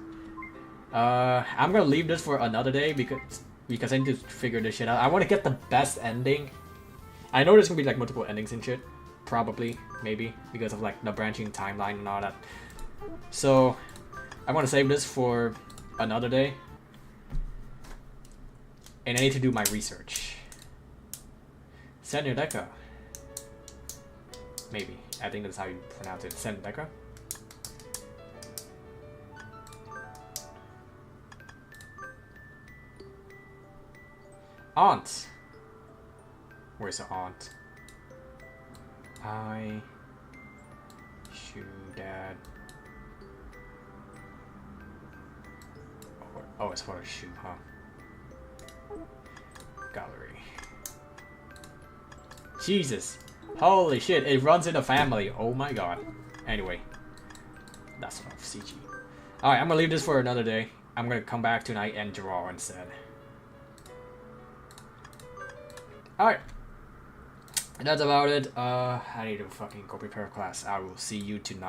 I'm gonna leave this for another day because I need to figure this shit out. I want to get the best ending. I know there's gonna be like multiple endings and shit, probably, maybe, because of like the branching timeline and all that. So I'm gonna save this for another day, and I need to do my research. Senudeka. Maybe. I think that's how you pronounce it. Senudeka. Aunt. Where's the aunt? Shoe dad. Oh, it's for a shoe, huh? Gallery. Jesus. Holy shit, it runs in the family. Oh my god. Anyway. That's enough CG. Alright, I'm gonna leave this for another day. I'm gonna come back tonight and draw instead. Alright. That's about it. I need to fucking go prepare class. I will see you tonight.